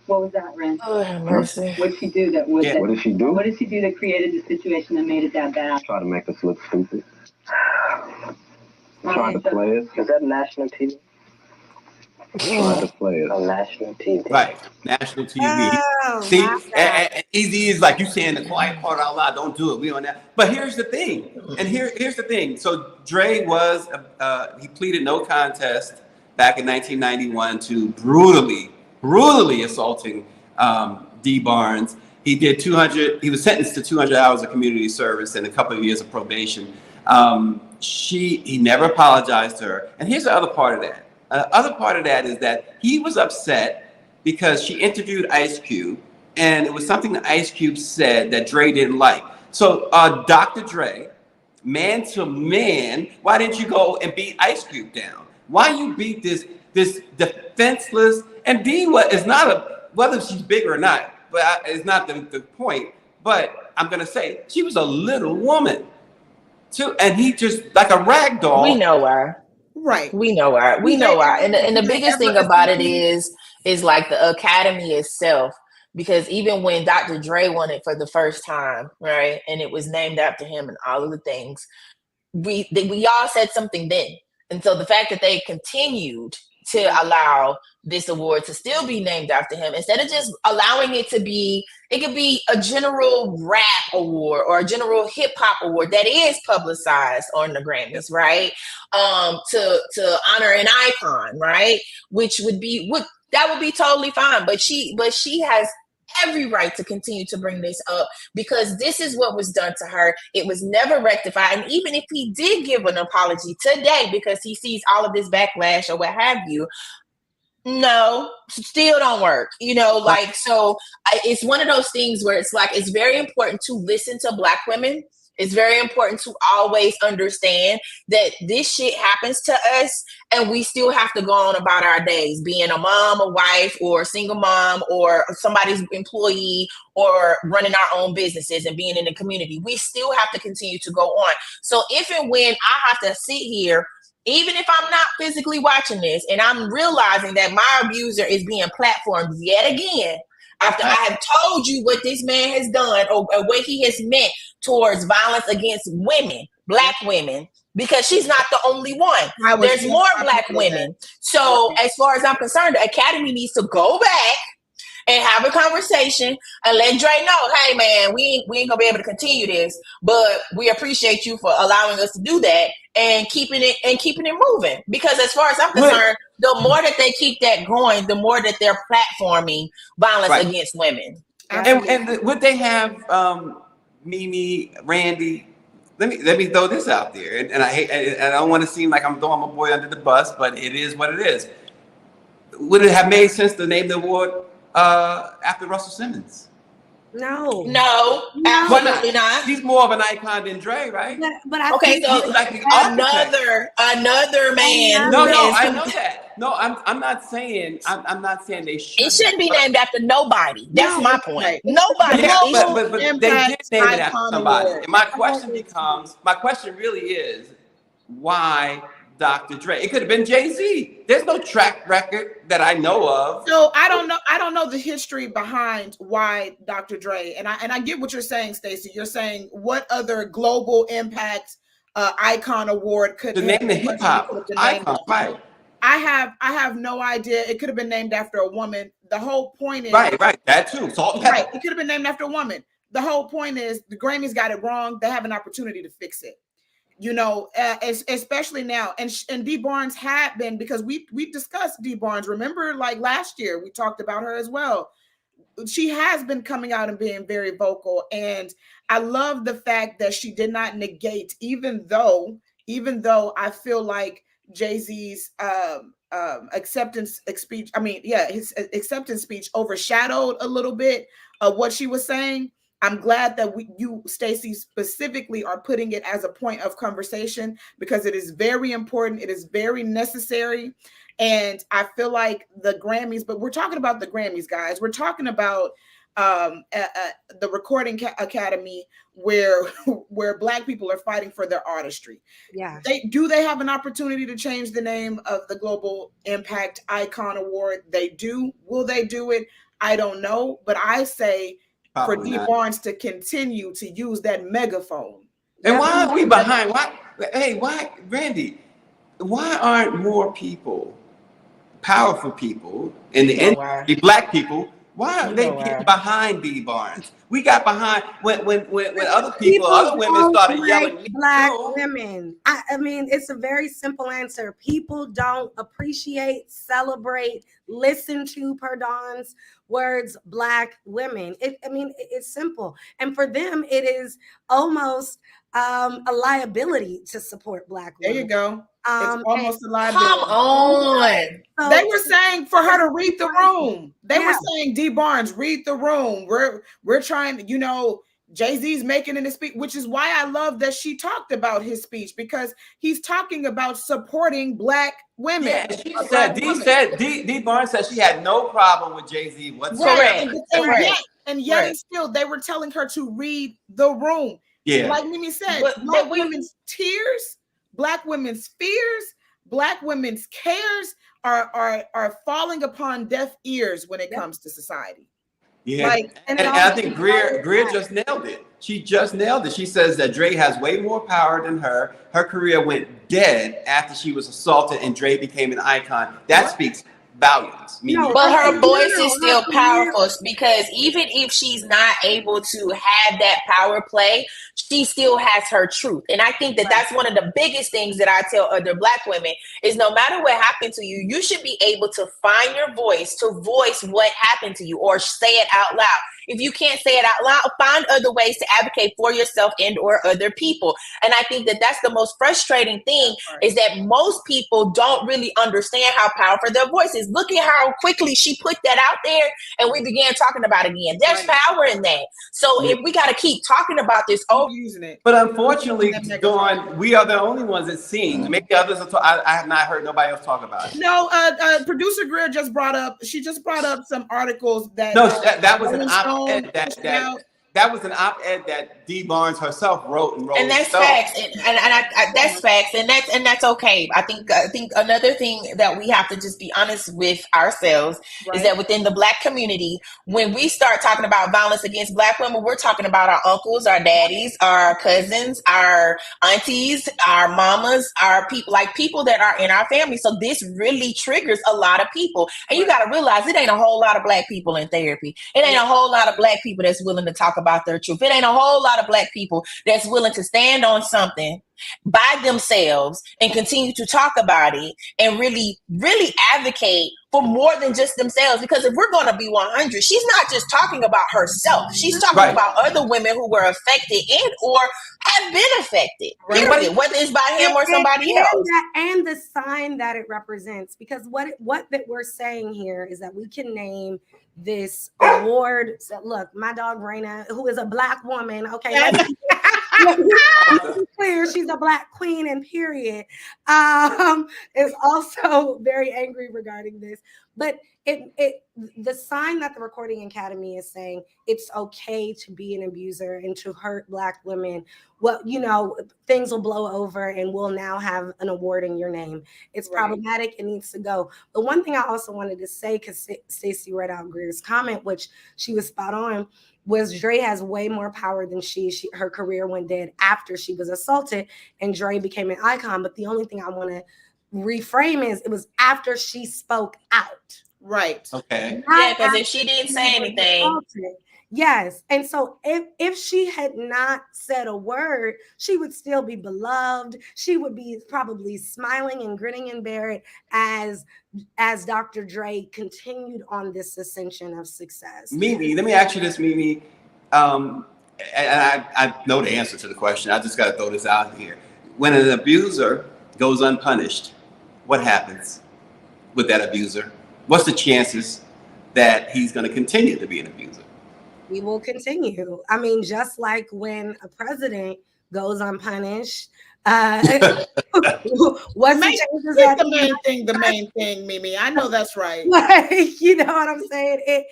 What was that, Ren? Oh, mercy. What did she do that was? What did she do? What did she do that created the situation that made it that bad? Try to make us look stupid. Try to play us. Is that national TV? Try to play us. On national TV. Right, national TV. See, Easy is like you saying the quiet part out loud. Don't do it. We on that. But here's the thing, and here's the thing. So Dre was he pleaded no contest back in 1991 to brutally assaulting Dee Barnes. He did 200. He was sentenced to 200 hours of community service and a couple of years of probation. He never apologized to her. And here's the other part of that. Other part of that is that he was upset because she interviewed Ice Cube, and it was something that Ice Cube said that Dre didn't like. So Dr. Dre, man to man, why didn't you go and beat Ice Cube down? Why you beat this defenseless? And Dee is not whether she's big or not, but it's not the point. But I'm gonna say she was a little woman too, and he just like a rag doll. We know her. Right. We know her. And the biggest thing about it is like the Academy itself, because even when Dr. Dre won it for the first time, right, and it was named after him and all of the things, we all said something then. And so the fact that they continued to allow this award to still be named after him, instead of just allowing it to be, it could be a general rap award or a general hip hop award that is publicized on the Grammys, right? To honor an icon, right? Which would be totally fine. But she has every right to continue to bring this up, because this is what was done to her. It was never rectified. And even if he did give an apology today because he sees all of this backlash or what have you, no, still don't work. So it's one of those things where it's like, it's very important to listen to Black women. It's very important to always understand that this shit happens to us and we still have to go on about our days, being a mom, a wife, or a single mom, or somebody's employee, or running our own businesses and being in the community. We still have to continue to go on. So if and when I have to sit here, even if I'm not physically watching this and I'm realizing that my abuser is being platformed yet again, after I have told you what this man has done or what he has meant towards violence against women, Black women, because she's not the only one. There's more Black women. So as far as I'm concerned, the Academy needs to go back and have a conversation and let Dre know, hey man, we ain't gonna be able to continue this, but we appreciate you for allowing us to do that and keeping it moving. Because as far as I'm concerned, the more that they keep that going, the more that they're platforming violence against women. And would they have Mimi, Randy? Let me throw this out there, and I don't want to seem like I'm throwing my boy under the bus, but it is what it is. Would it have made sense to name the award after Russell Simmons? No, absolutely not. He's more of an icon than Dre, right? But I okay, so like another man. No, I know that. No, I'm not saying they should. It shouldn't be named after nobody. That's my point. Right. Nobody. Yeah, but they did name it after somebody. And my question really is, why Dr. Dre? It could have been Jay-Z. There's no track record that I know of. So I don't know the history behind why Dr. Dre. And I get what you're saying, Stacey. You're saying what other global impact icon award could name the hip hop icon, right? I have no idea. It could have been named after a woman. The whole point is right. That too. Salt and pepper. Right. It could have been named after a woman. The whole point is the Grammys got it wrong. They have an opportunity to fix it. You know, especially now. And Dee Barnes had been, because we discussed Dee Barnes. Remember, like last year, we talked about her as well. She has been coming out and being very vocal. And I love the fact that she did not negate, even though I feel like Jay-Z's acceptance speech, his acceptance speech overshadowed a little bit of what she was saying. I'm glad that you, Stacey, specifically are putting it as a point of conversation, because it is very important. It is very necessary. And I feel like the Grammys, but we're talking about the Grammys, guys. We're talking about the Recording Academy, where Black people are fighting for their artistry. Yeah. They have an opportunity to change the name of the Global Impact Icon Award? They do. Will they do it? I don't know. But I say for Dee Barnes to continue to use that megaphone. And why are we behind? Why, Randy, why aren't more people, powerful people in the industry, Black people, why are they getting behind Dee Barnes? We got behind when other other women started yelling. Black women. I mean, it's a very simple answer. People don't appreciate, celebrate, listen to, per Dawn's words, Black women. It's simple. And for them, it is almost a liability to support Black women. There you go. It's almost a liability. Come on. So, they were saying for her to read the room. They were saying, Dee Barnes, read the room. We're trying to, Jay-Z's making it a speech, which is why I love that she talked about his speech, because he's talking about supporting Black women. Yeah, Dee Barnes said she had no problem with Jay-Z whatsoever. And yet still they were telling her to read the room. Yeah. Like Mimi said, Black women's tears, Black women's fears, Black women's cares are falling upon deaf ears when it comes to society. Yeah, and I think Greer just nailed it. She just nailed it. She says that Dre has way more power than her. Her career went dead after she was assaulted, and Dre became an icon. That speaks volumes. But her voice is still powerful, because even if she's not able to have that power play, she still has her truth. And I think that that's one of the biggest things that I tell other Black women is, no matter what happened to you, you should be able to find your voice to voice what happened to you, or say it out loud. If you can't say it out loud, find other ways to advocate for yourself and or other people. And I think that that's the most frustrating thing, is that most people don't really understand how powerful their voice is. Look at how quickly she put that out there, and we began talking about it again. There's power in that. So if we got to keep talking about this over using it. But unfortunately, Dawn, we are the only ones, it seems. Maybe others are I have not heard nobody else talk about it. No, producer Greer just brought up some articles that that was an op-ed That was an op-ed that Dee Barnes herself wrote in Rolling and that's Stone. facts, and that's facts, and that's okay. I think another thing that we have to just be honest with ourselves is that within the Black community, when we start talking about violence against Black women, we're talking about our uncles, our daddies, our cousins, our aunties, our mamas, our people that are in our family. So this really triggers a lot of people, and you got to realize it ain't a whole lot of Black people in therapy. It ain't a whole lot of Black people that's willing to talk about their truth. It ain't a whole lot of Black people that's willing to stand on something by themselves and continue to talk about it and really, really advocate for more than just themselves. Because if we're going to be 100, she's not just talking about herself. She's talking about other women who were affected and or have been affected, period, whether it's by him or somebody else. And the sign that it represents. Because what that we're saying here is that we can name this award. So look, my dog Raina, who is a Black woman, okay, let's be clear, she's a Black queen, and period, is also very angry regarding this. But the sign that the Recording Academy is saying it's okay to be an abuser and to hurt Black women. Well, things will blow over and we'll now have an award in your name. It's problematic. It needs to go. But one thing I also wanted to say, because Stacey read out Greer's comment, which she was spot on, was Dre has way more power than her career went dead after she was assaulted, and Dre became an icon. But the only thing I want to reframe is it was after she spoke out. Right. Okay. Yeah, because if she didn't say anything. Yes. And so if she had not said a word, she would still be beloved. She would be probably smiling and grinning and bear it as Dr. Dre continued on this ascension of success. Mimi, let me ask you this, Mimi. And I know the answer to the question. I just got to throw this out here. When an abuser goes unpunished, what happens with that abuser? What's the chances that he's going to continue to be an abuser? We will continue. I mean, just like when a president goes unpunished, the main thing, Mimi. I know that's right. Like, you know what I'm saying?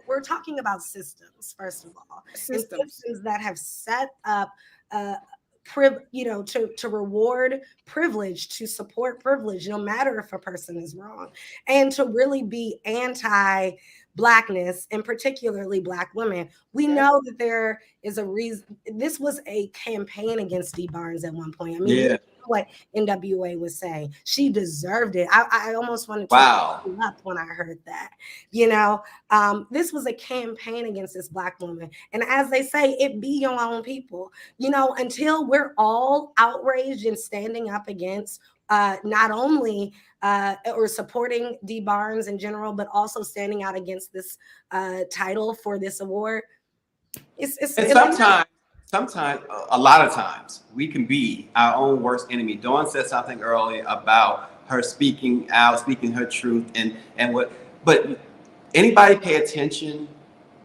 We're talking about systems, first of all. Systems that have set up to reward privilege, to support privilege, no matter if a person is wrong, and to really be anti-Blackness, and particularly Black women. We know that there is a reason. This was a campaign against Dee Barnes at one point. I mean, what NWA was saying, she deserved it. I almost wanted to up when I heard that. This was a campaign against this Black woman, and as they say, it be your own people. Until we're all outraged and standing up against not only or supporting Dee Barnes in general, but also standing out against this title for this award. Sometimes, a lot of times, we can be our own worst enemy. Dawn said something earlier about her speaking out, speaking her truth, but anybody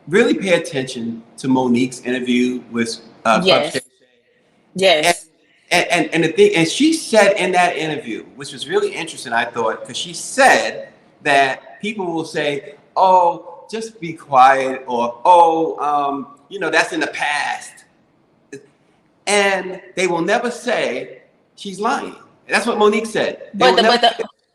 really pay attention to Monique's interview with Yes. Yes. And the thing, and she said in that interview, which was really interesting, I thought, because she said that people will say, "Oh, just be quiet," or "Oh, that's in the past," and they will never say she's lying. That's what Monique said.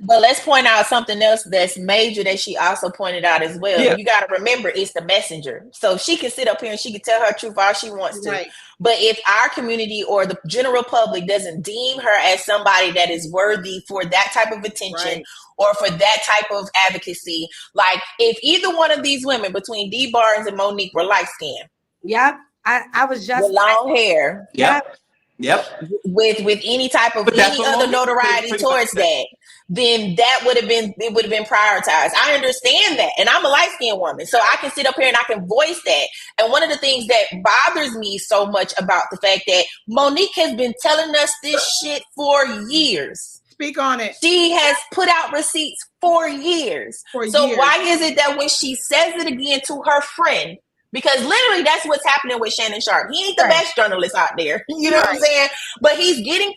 But let's point out something else that's major that she also pointed out as well. Yeah. You got to remember, it's the messenger. So she can sit up here and she can tell her truth all she wants to. Right. But if our community or the general public doesn't deem her as somebody that is worthy for that type of attention or for that type of advocacy, like if either one of these women between Dee Barnes and Monique were light skinned. Yep. I was just with long hair. Yep. With any type of any other notoriety towards that, then it would have been prioritized. I understand that, and I'm a light-skinned woman, so I can sit up here and I can voice that. And one of the things that bothers me so much about the fact that Monique has been telling us this shit for years. Speak on it. She has put out receipts for years. Why is it that when she says it again to her friend? Because literally that's what's happening with Shannon Sharpe. He ain't the best journalist out there. You know what I'm saying? But he's getting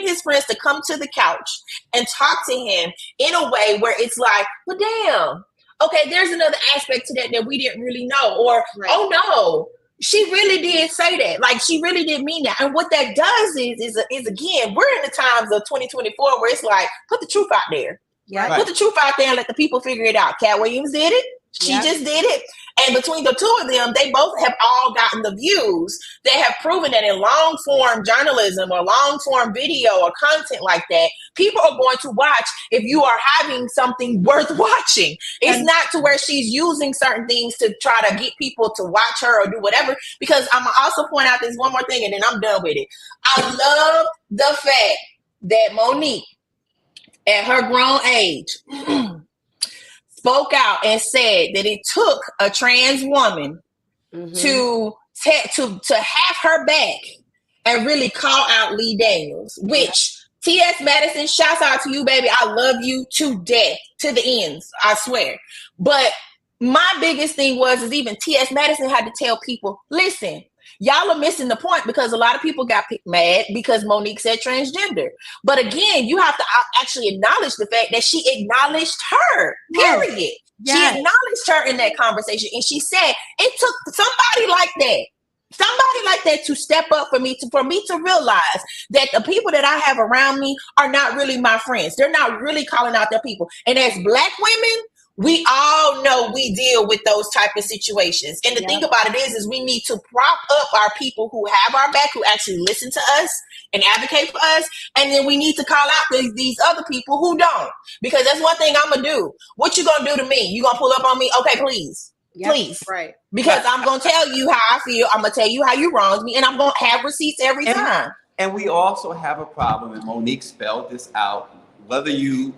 his friends to come to the couch and talk to him in a way where it's like, well, damn, okay, there's another aspect to that we didn't really know. Or, oh no, she really did say that. Like, she really did mean that. And what that does is again, we're in the times of 2024 where it's like, put the truth out there. Yeah. Right. Put the truth out there and let the people figure it out. Cat Williams did it. She just did it. And between the two of them, they both have all gotten the views. They have proven that in long form journalism or long form video or content like that, people are going to watch if you are having something worth watching. It's not to where she's using certain things to try to get people to watch her or do whatever. Because I'm going to also point out this one more thing and then I'm done with it. I love the fact that Monique, at her grown age, spoke out and said that it took a trans woman to have her back and really call out Lee Daniels, which T.S. Madison, shouts out to you, baby. I love you to death, to the ends, I swear. But my biggest thing is even T.S. Madison had to tell people, listen, y'all are missing the point because a lot of people got mad because Monique said transgender. But again, you have to actually acknowledge the fact that she acknowledged her, period. Yes. She acknowledged her in that conversation. And she said, it took somebody like that to step up for me to realize that the people that I have around me are not really my friends. They're not really calling out their people. And as Black women, we all know we deal with those type of situations. And the thing about it is we need to prop up our people who have our back, who actually listen to us and advocate for us. And then we need to call out these other people who don't. Because that's one thing I'm going to do. What you going to do to me? You going to pull up on me? Okay, please. Please. Right. Because I'm going to tell you how I feel. I'm going to tell you how you wronged me. And I'm going to have receipts every time. And we also have a problem, and Monique spelled this out, whether you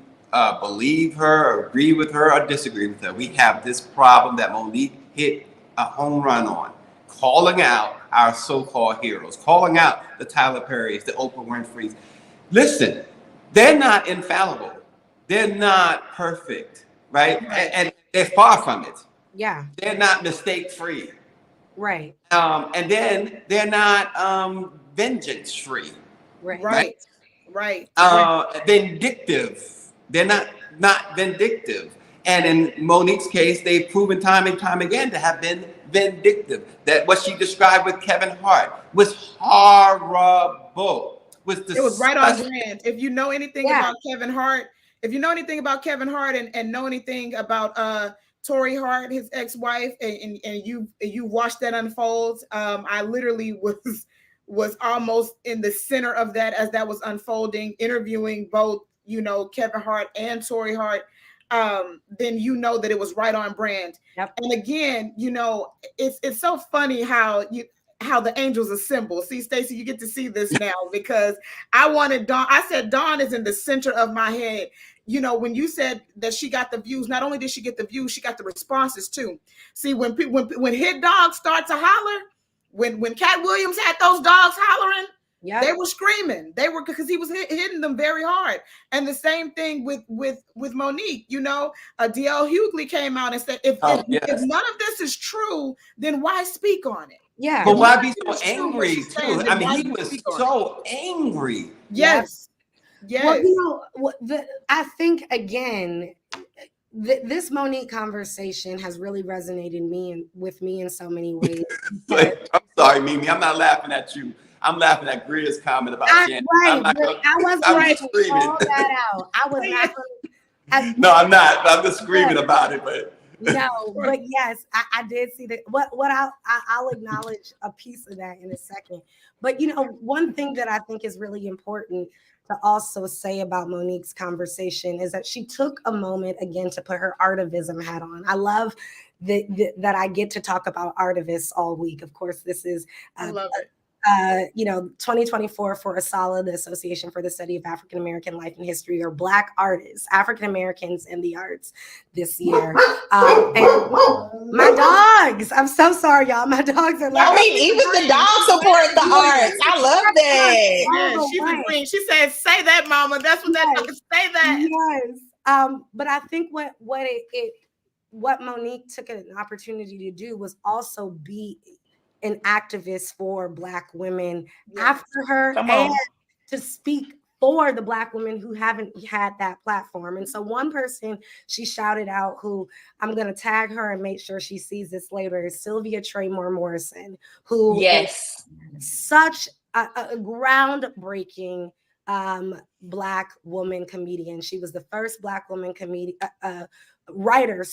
believe her or agree with her or disagree with her. We have this problem that Monique hit a home run on, calling out our so-called heroes, calling out the Tyler Perrys, the Oprah Winfreys. Listen, they're not infallible. They're not perfect, right? And they're far from it. Yeah. They're not mistake-free. Right. And then they're not vengeance-free. Right. Vindictive. They're not vindictive. And in Monique's case, they've proven time and time again to have been vindictive. That what she described with Kevin Hart was horrible. It was right on brand. If you know anything about Kevin Hart, and know anything about Tori Hart, his ex-wife, and you watched that unfold, I literally was almost in the center of that as that was unfolding, interviewing both, Kevin Hart and Tori Hart, then you know that it was right on brand. Yep. And again, it's so funny how the angels assemble. See, Stacey, you get to see this now because I wanted Dawn. I said Dawn is in the center of my head. When you said that she got the views, not only did she get the views, she got the responses too. See, when hit dogs start to holler, when Cat Williams had those dogs hollering, they were screaming. They were, because he was hitting them very hard. And the same thing with Monique. DL Hughley came out and said, if none of this is true, then why speak on it? Yeah. But why be so angry too? I mean, he was so angry. Yes. Yes. Well, I think again, this Monique conversation has really resonated with me in so many ways. I'm sorry, Mimi. I'm not laughing at you. I'm laughing at Greer's comment about Shannon. I wasn't going to call that out. I was not going to. No, I'm not. I'm just screaming about it, but. No, but yes, I did see that. What I'll acknowledge a piece of that in a second. But one thing that I think is really important to also say about Monique's conversation is that she took a moment again to put her artivism hat on. I love that I get to talk about artivists all week. Of course, this is I love it. 2024 for ASALH, the Association for the Study of African American Life and History, or Black artists, African Americans in the arts this year. And my dogs, I'm so sorry, y'all. My dogs are like, even the dogs support the arts. I love that. Yeah, she's a queen. She said, "Say that, Mama." That's what that dog say. That. Yes. But I think what Monique took an opportunity to do was also be an activist for Black women after her and to speak for the Black women who haven't had that platform. And so one person she shouted out, who I'm going to tag her and make sure she sees this later, is Sylvia Traymore Morrison, who is such a groundbreaking Black woman comedian. She was the first Black woman writer,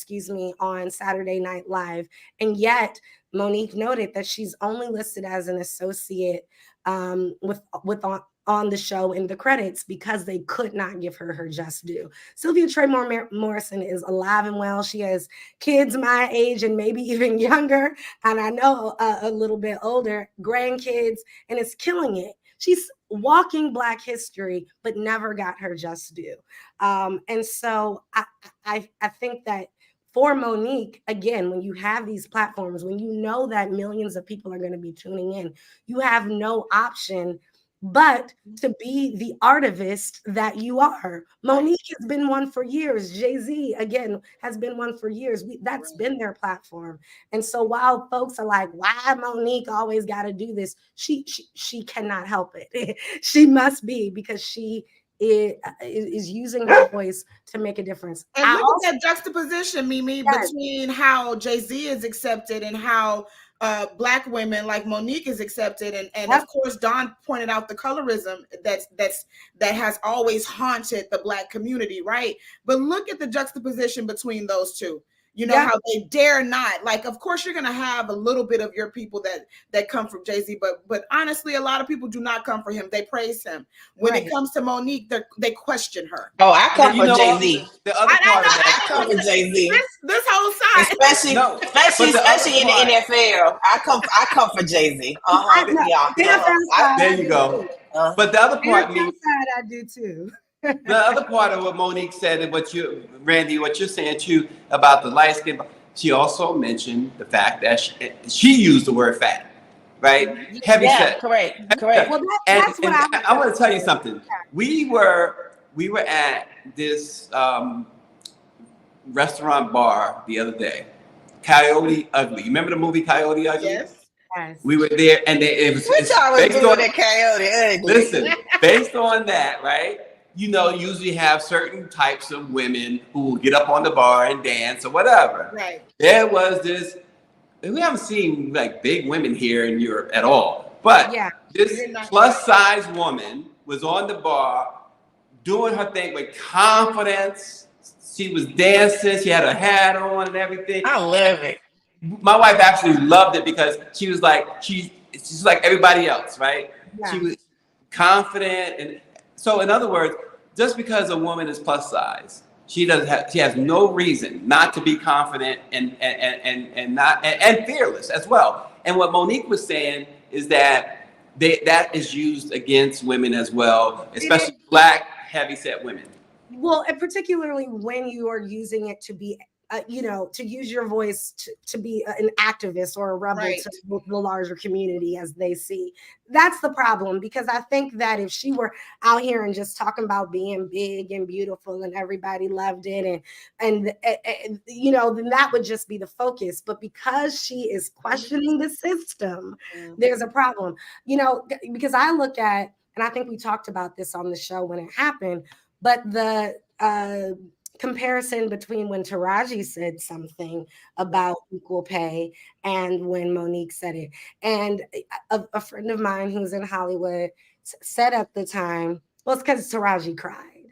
on Saturday Night Live. And yet Monique noted that she's only listed as an associate on the show in the credits because they could not give her just due. Sylvia Traymore Morrison is alive and well. She has kids my age and maybe even younger, and I know a little bit older, grandkids, and is killing it. She's walking Black history, but never got her just due. And so I think that for Monique, again, when you have these platforms, when you know that millions of people are going to be tuning in, you have no option but to be the artivist that you are. Monique has been one for years. Jay-Z, again, has been one for years. That's been their platform. And so while folks are like, why Monique always got to do this? She cannot help it. She must be, because she is using her voice to make a difference. And look at that juxtaposition, Mimi, between how Jay-Z is accepted and how Black women like Monique is accepted, and of course Don pointed out the colorism that has always haunted the Black community, right? But look at the juxtaposition between those two. You know, how they dare not, like, of course you're going to have a little bit of your people that come from Jay-Z, but honestly, a lot of people do not come for him. They praise him. When it comes to Monique, they question her. Oh, I come for Jay-Z. The other part of that, I come for Jay-Z. This whole side, especially in the NFL. I come for Jay-Z. There you go. But the other part, I do too. The other part of what Monique said, and Randy, what you're saying too about the light skin, she also mentioned the fact that she used the word fat, right? Heavy set. Correct. Well, that's what I want to tell you something. We were at this restaurant bar the other day, Coyote Ugly. You remember the movie Coyote Ugly? Yes. We were there, and it was based on that Coyote Ugly. Listen, based on that, right? You know, usually have certain types of women who will get up on the bar and dance or whatever. Right. There was this, we haven't seen like big women here in Europe at all, but this plus size woman was on the bar doing her thing with confidence. She was dancing. She had a hat on and everything. I love it. My wife actually loved it because she was like, she's like everybody else, right? Yeah. She was confident. And so in other words, just because a woman is plus size, she has no reason not to be confident and fearless as well. And what Monique was saying is that that is used against women as well, especially Black heavyset women. Well, and particularly when you are using it to be, to use your voice to be an activist or a rebel to the larger community as they see. That's the problem, because I think that if she were out here and just talking about being big and beautiful and everybody loved it and then that would just be the focus. But because she is questioning the system, there's a problem, because I look at, and I think we talked about this on the show when it happened, but the comparison between when Taraji said something about equal pay and when Monique said it. And a friend of mine who's in Hollywood said at the time, well, it's because Taraji cried.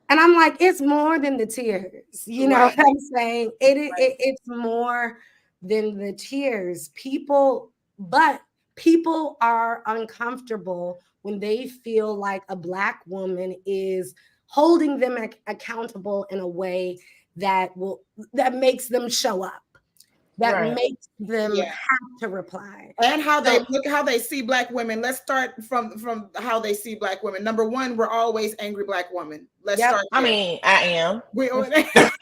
And I'm like, it's more than the tears. You know what I'm saying? It's more than the tears. People are uncomfortable when they feel like a Black woman is holding them accountable in a way that makes them show up, that makes them have to reply. And how they see Black women. Let's start from how they see Black women. Number one, we're always angry Black women. Let's start there. I mean, I am. There's a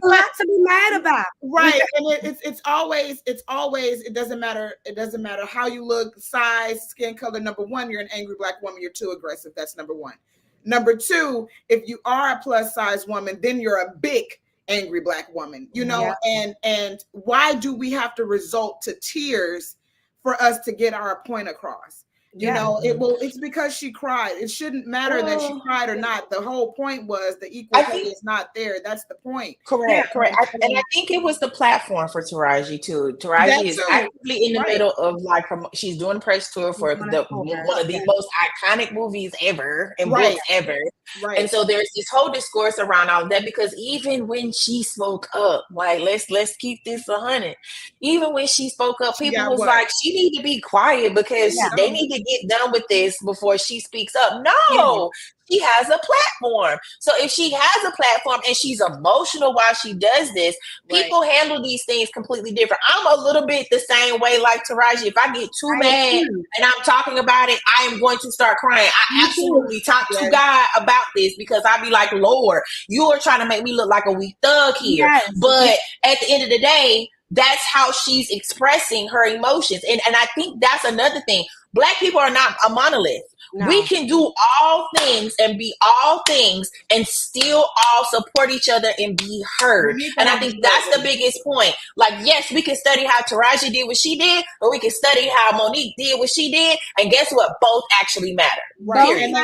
lot to be mad about. Right. And it's always, it doesn't matter how you look, size, skin color. Number one, you're an angry Black woman. You're too aggressive. That's number one. Number two, if you are a plus size woman, then you're a big angry Black woman, and why do we have to resort to tears for us to get our point across? You know, it's because she cried. It shouldn't matter that she cried or not. The whole point was the equal pay is not there. That's the point. Correct. And I think it was the platform for Taraji too. Taraji is actively in the middle of like she's doing a press tour for one of the most iconic movies ever and books ever. Right. And so there's this whole discourse around all of that, because even when she spoke up, like let's keep this 100. Even when she spoke up, people was like, she need to be quiet because they need to get done with this before she speaks up. No, she has a platform. So if she has a platform and she's emotional while she does this, people handle these things completely different. I'm a little bit the same way like Taraji. If I get too mad and I'm talking about it, I am going to start crying. I absolutely talk to God about this, because I be like, Lord, you are trying to make me look like a weak thug here. Yes. But at the end of the day, that's how she's expressing her emotions. And I think that's another thing. Black people are not a monolith. No. We can do all things and be all things and still all support each other and be heard. And I think that's the biggest point. Like, yes, we can study how Taraji did what she did, but we can study how Monique did what she did. And guess what? Both actually matter. Right. And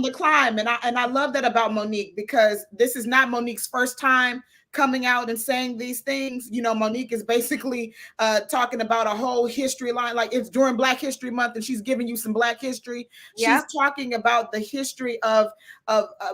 the climb. And I love that about Monique, because this is not Monique's first time coming out and saying these things. You know, Monique is basically talking about a whole history line, like it's during Black History Month and she's giving you some Black history. She's talking about the history of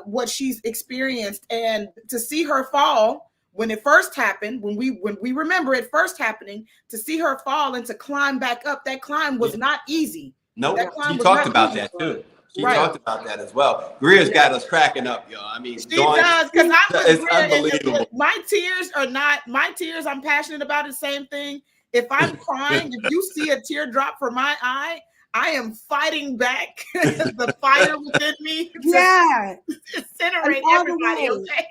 what she's experienced, and to see her fall when it first happened, when we remember it first happening, to see her fall and to climb back up, that climb was not easy. No, she talked about that too. She talked about that as well. Greer's got us cracking up, y'all. I mean, she does, because it's unbelievable. My tears are not my tears. I'm passionate about the same thing. If I'm crying, if you see a teardrop from my eye, I am fighting back the fire within me. Incinerate everybody. Okay?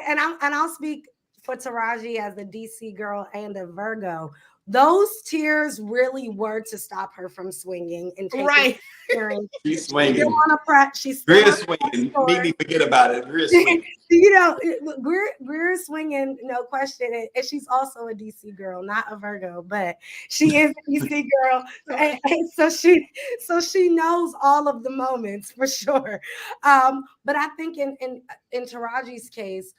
And I'll speak for Taraji as a DC girl and a Virgo. Those tears really were to stop her from swinging and taking She's swinging. She's swinging. Make me forget about it. Greer's swinging. You know, Greer's swinging, no question. And she's also a DC girl, not a Virgo, but she is a DC girl. And so she knows all of the moments for sure. But I think in Taraji's case,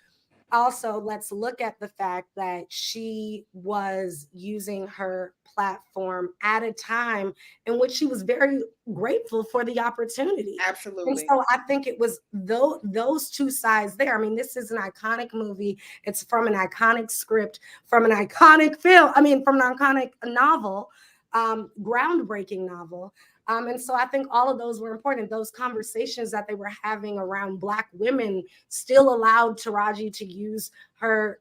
also, let's look at the fact that she was using her platform at a time in which she was very grateful for the opportunity. Absolutely. And so I think it was those two sides there. I mean, this is an iconic movie. It's from an iconic script, from an iconic film. I mean, from an iconic novel, groundbreaking novel. And so I think all of those were important. Those conversations that they were having around Black women still allowed Taraji to use her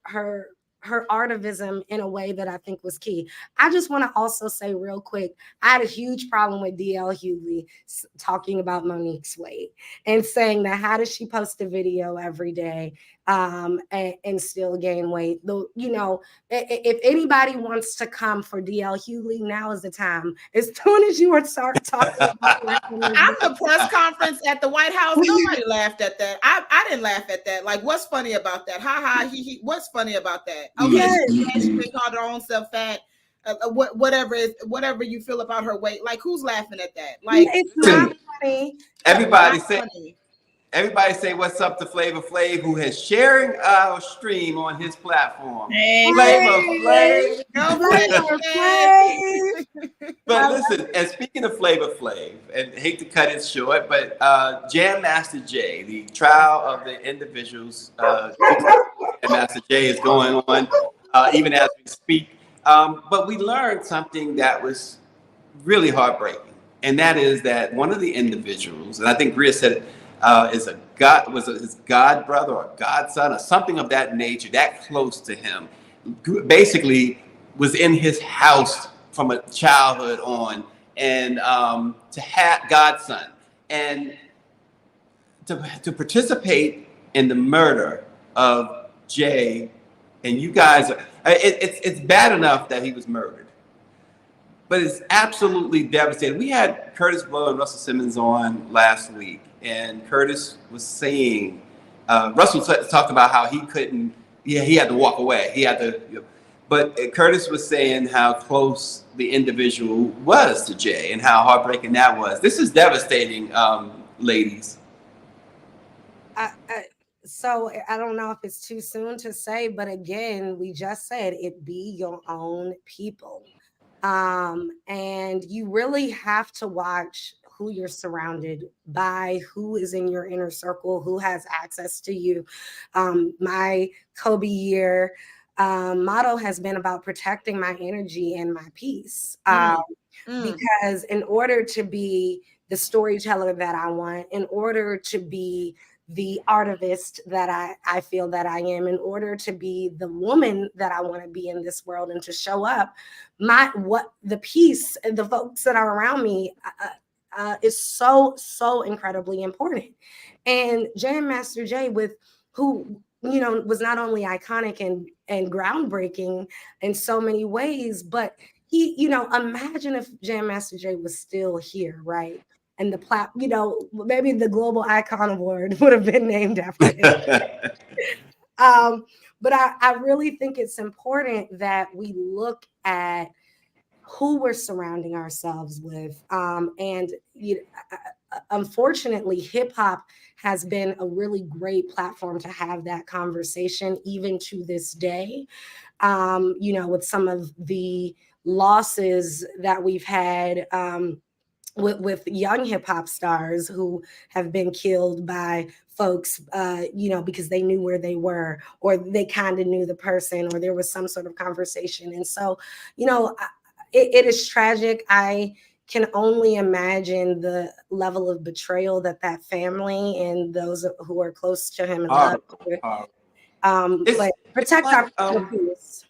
artivism in a way that I think was key. I just want to also say real quick, I had a huge problem with DL Hughley talking about Monique's weight and saying that how does she post a video every day and still gain weight? Though, you know, if anybody wants to come for DL Hughley, now is the time. As soon as you start talking about at the press conference at the White House, nobody laughed at that. I didn't laugh at that. Like, what's funny about that? Ha ha, he. What's funny about that? Okay, she called her own self fat. Whatever you feel about her weight, like who's laughing at that? Like, it's not funny. Everybody say what's up to Flavor Flav, who has sharing our stream on his platform. Flavor Flav. But listen, and speaking of Flavor Flav, and hate to cut it short, but Jam Master Jay, the trial of the individuals, Jam Master Jay is going on even as we speak. But we learned something that was really heartbreaking, and that is that one of the individuals, and I think Greer said it, his god brother or godson or something of that nature, that close to him, basically was in his house from a childhood on, and to have godson, and to participate in the murder of Jay, and you guys, it's bad enough that he was murdered, but it's absolutely devastating. We had Curtis Blow and Russell Simmons on last week, and Curtis was saying, Russell talked about how he couldn't, he had to walk away. He had to, But Curtis was saying how close the individual was to Jay and how heartbreaking that was. This is devastating, ladies. So I don't know if it's too soon to say, but again, we just said it be your own people. And you really have to watch who you're surrounded by, who is in your inner circle, who has access to you. My Kobe year motto has been about protecting my energy and my peace. Because in order to be the storyteller that I want, in order to be the artist that I feel that I am, in order to be the woman that I want to be in this world and to show up, the peace and the folks that are around me is so incredibly important. And Jam Master Jay, with who was not only iconic and groundbreaking in so many ways, but he, imagine if Jam Master Jay was still here, right? And maybe the Global Icon Award would have been named after him. But I really think it's important that we look at who we're surrounding ourselves with. And unfortunately, hip hop has been a really great platform to have that conversation, even to this day. With some of the losses that we've had, with young hip hop stars who have been killed by folks, because they knew where they were, or they kind of knew the person, or there was some sort of conversation. And so, it is tragic. I can only imagine the level of betrayal that family and those who are close to him and but protect our peace.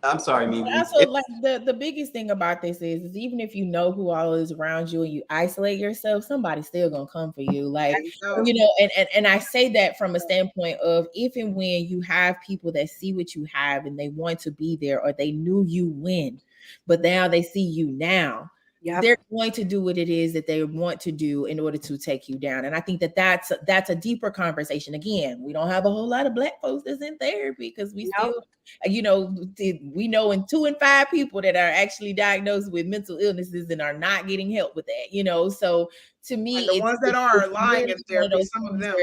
I'm sorry, Mimi. Also, like the biggest thing about this is even if you know who all is around you and you isolate yourself, somebody's still gonna come for you. Like, and I say that from a standpoint of if and when you have people that see what you have and they want to be there, or they knew you when, but now they see you now. Yep. They're going to do what it is that they want to do in order to take you down. And I think that's a deeper conversation. Again, we don't have a whole lot of Black folks that's in therapy because we still, we know in 2 in 5 people that are actually diagnosed with mental illnesses and are not getting help with that, so to me, and the ones that are lying in therapy, some of them.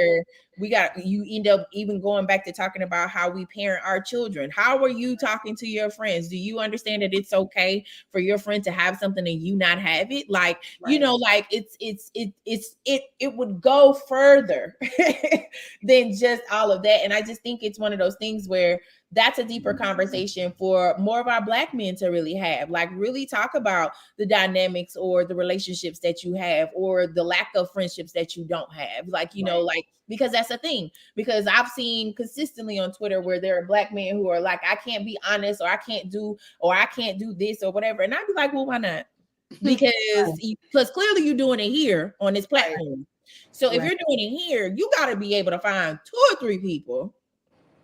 You end up even going back to talking about how we parent our children. How are you talking to your friends? Do you understand that it's okay for your friend to have something and you not have it? Like, like it would go further than just all of that. And I just think it's one of those things where that's a deeper conversation for more of our Black men to really have, like really talk about the dynamics or the relationships that you have, or the lack of friendships that you don't have. Like, because that's a thing, because I've seen consistently on Twitter where there are Black men who are like, I can't be honest, or I can't do this or whatever. And I'd be like, well, why not? Because clearly you're doing it here on this platform. So if you're doing it here, you got to be able to find 2 or 3 people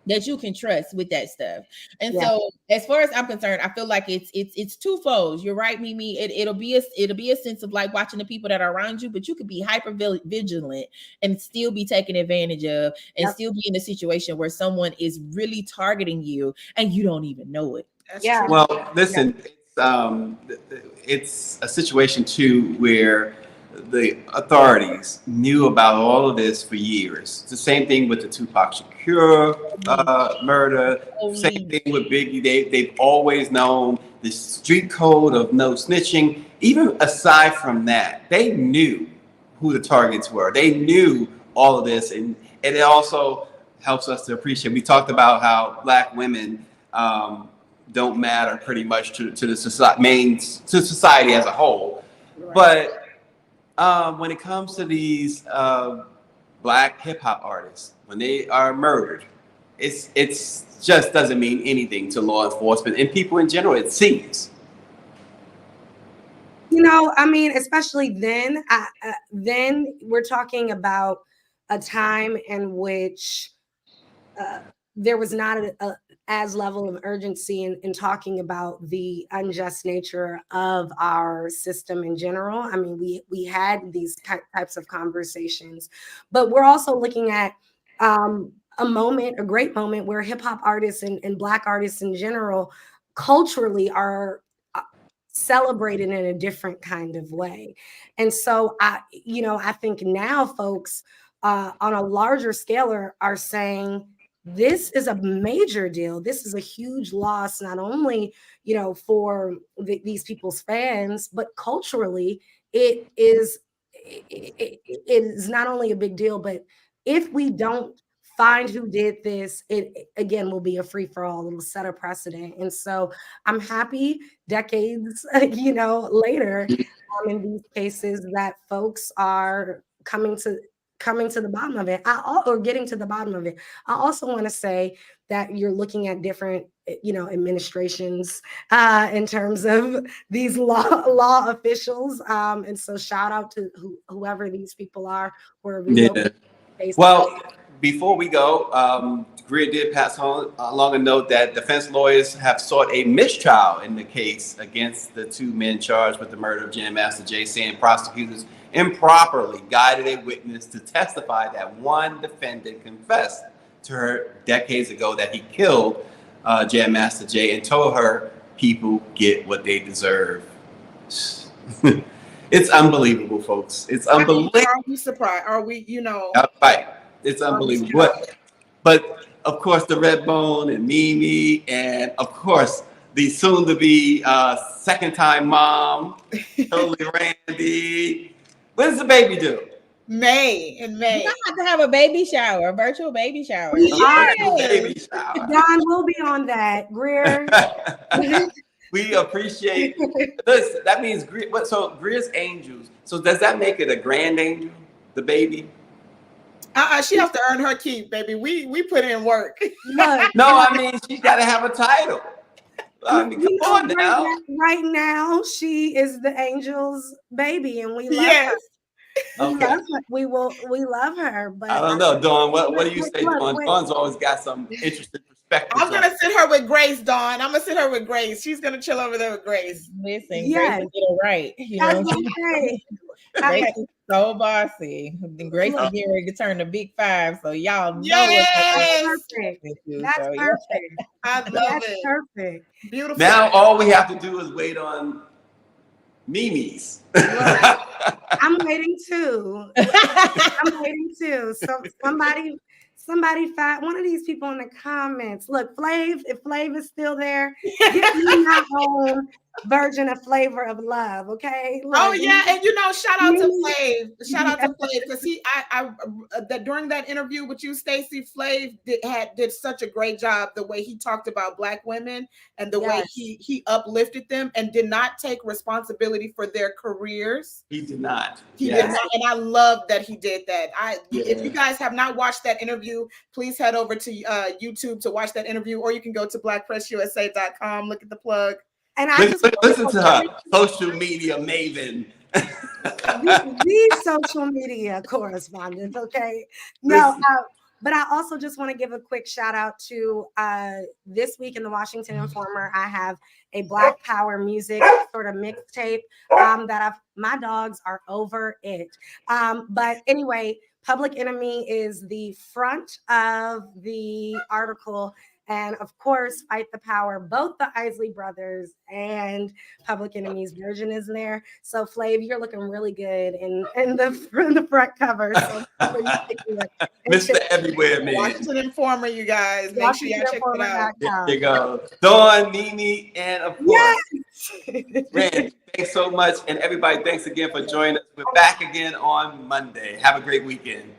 that you can trust with that stuff. And so as far as I'm concerned, I feel like it's twofold. You're right, Mimi. It'll be a sense of like watching the people that are around you, but you could be hyper vigilant and still be taken advantage of, and still be in a situation where someone is really targeting you and you don't even know it. Well, listen, it's a situation too where the authorities knew about all of this for years. It's the same thing with the Tupac Shakur murder. Same thing with Biggie. They've always known the street code of no snitching. Even aside from that, they knew who the targets were. They knew all of this, and it also helps us to appreciate. We talked about how Black women don't matter pretty much to the society as a whole, but when it comes to these Black hip hop artists, when they are murdered, it's just doesn't mean anything to law enforcement and people in general, it seems. Especially then, then we're talking about a time in which there was not as level of urgency in talking about the unjust nature of our system in general. I mean, we had these types of conversations, but we're also looking at a great moment where hip hop artists and Black artists in general culturally are celebrated in a different kind of way. And so I think now folks on a larger scale are saying this is a major deal. This is a huge loss, not only, for these people's fans, but culturally it is not only a big deal, but if we don't find who did this, it again will be a free-for-all. It'll set a precedent. And so I'm happy decades, later in these cases that folks are coming to the bottom of it, or getting to the bottom of it. I also want to say that you're looking at different, administrations in terms of these law officials. And so shout out to whoever these people are. Well, before we go, Greer did pass along a note that defense lawyers have sought a mistrial in the case against the two men charged with the murder of Jam Master Jay, saying prosecutors improperly guided a witness to testify that one defendant confessed to her decades ago that he killed Jam Master Jay and told her people get what they deserve. It's unbelievable, folks. It's unbelievable. Are we surprised? Are we, Right. It's unbelievable. But of course, the Redbone and Mimi, and of course, the soon-to-be second-time mom, Totally Randy. When does the baby do? In May. You have to have a baby shower, a virtual baby shower. Baby shower. Don will be on that. Greer. We appreciate this. That means so Greer's Angels. So does that make it a grand angel, the baby? She has to earn her keep, baby. We put in work. No, I mean she's got to have a title. I mean, come on now. Right now, she is the Angel's baby, and we love her. Okay. We love her. But I don't know, Dawn. What do you say, Dawn? Dawn's always got some interesting perspective. I'm gonna sit her with Grace, Dawn. I'm gonna sit her with Grace. She's gonna chill over there with Grace. Listen, Grace will get it right. Grace is so bossy. Grace is getting ready to turn the big 5, so y'all know That's perfect. I love it. Perfect. Beautiful. Now all we have to do is wait on Mimi's. I'm waiting too. So somebody find one of these people in the comments. Look, if Flav is still there, give me my own version of Flavor of Love, okay? Look, and shout out to Flav. Shout out to Flav because during that interview with you, Stacey, Flav did such a great job the way he talked about Black women and the way he uplifted them and did not take responsibility for their careers. He did not. He did not, and I love that he did that. If you guys have not watched that interview, please head over to YouTube to watch that interview, or you can go to blackpressusa.com. Look at the plug. And listen to her, social media maven. the social media correspondent, okay? No, but I also just want to give a quick shout out to this week in the Washington Informer. I have a Black Power music sort of mixtape my dogs are over it. But anyway, Public Enemy is the front of the article. And of course, Fight the Power, both the Isley Brothers and Public Enemy's version is there. So Flav, you're looking really good in the front cover. So Mr. Everywhere, man. Washington Informer, you guys. Make sure y'all check it out. There you go. Dawn, Mimi, and of course, Randy, thanks so much. And everybody, thanks again for joining us. We're back again on Monday. Have a great weekend.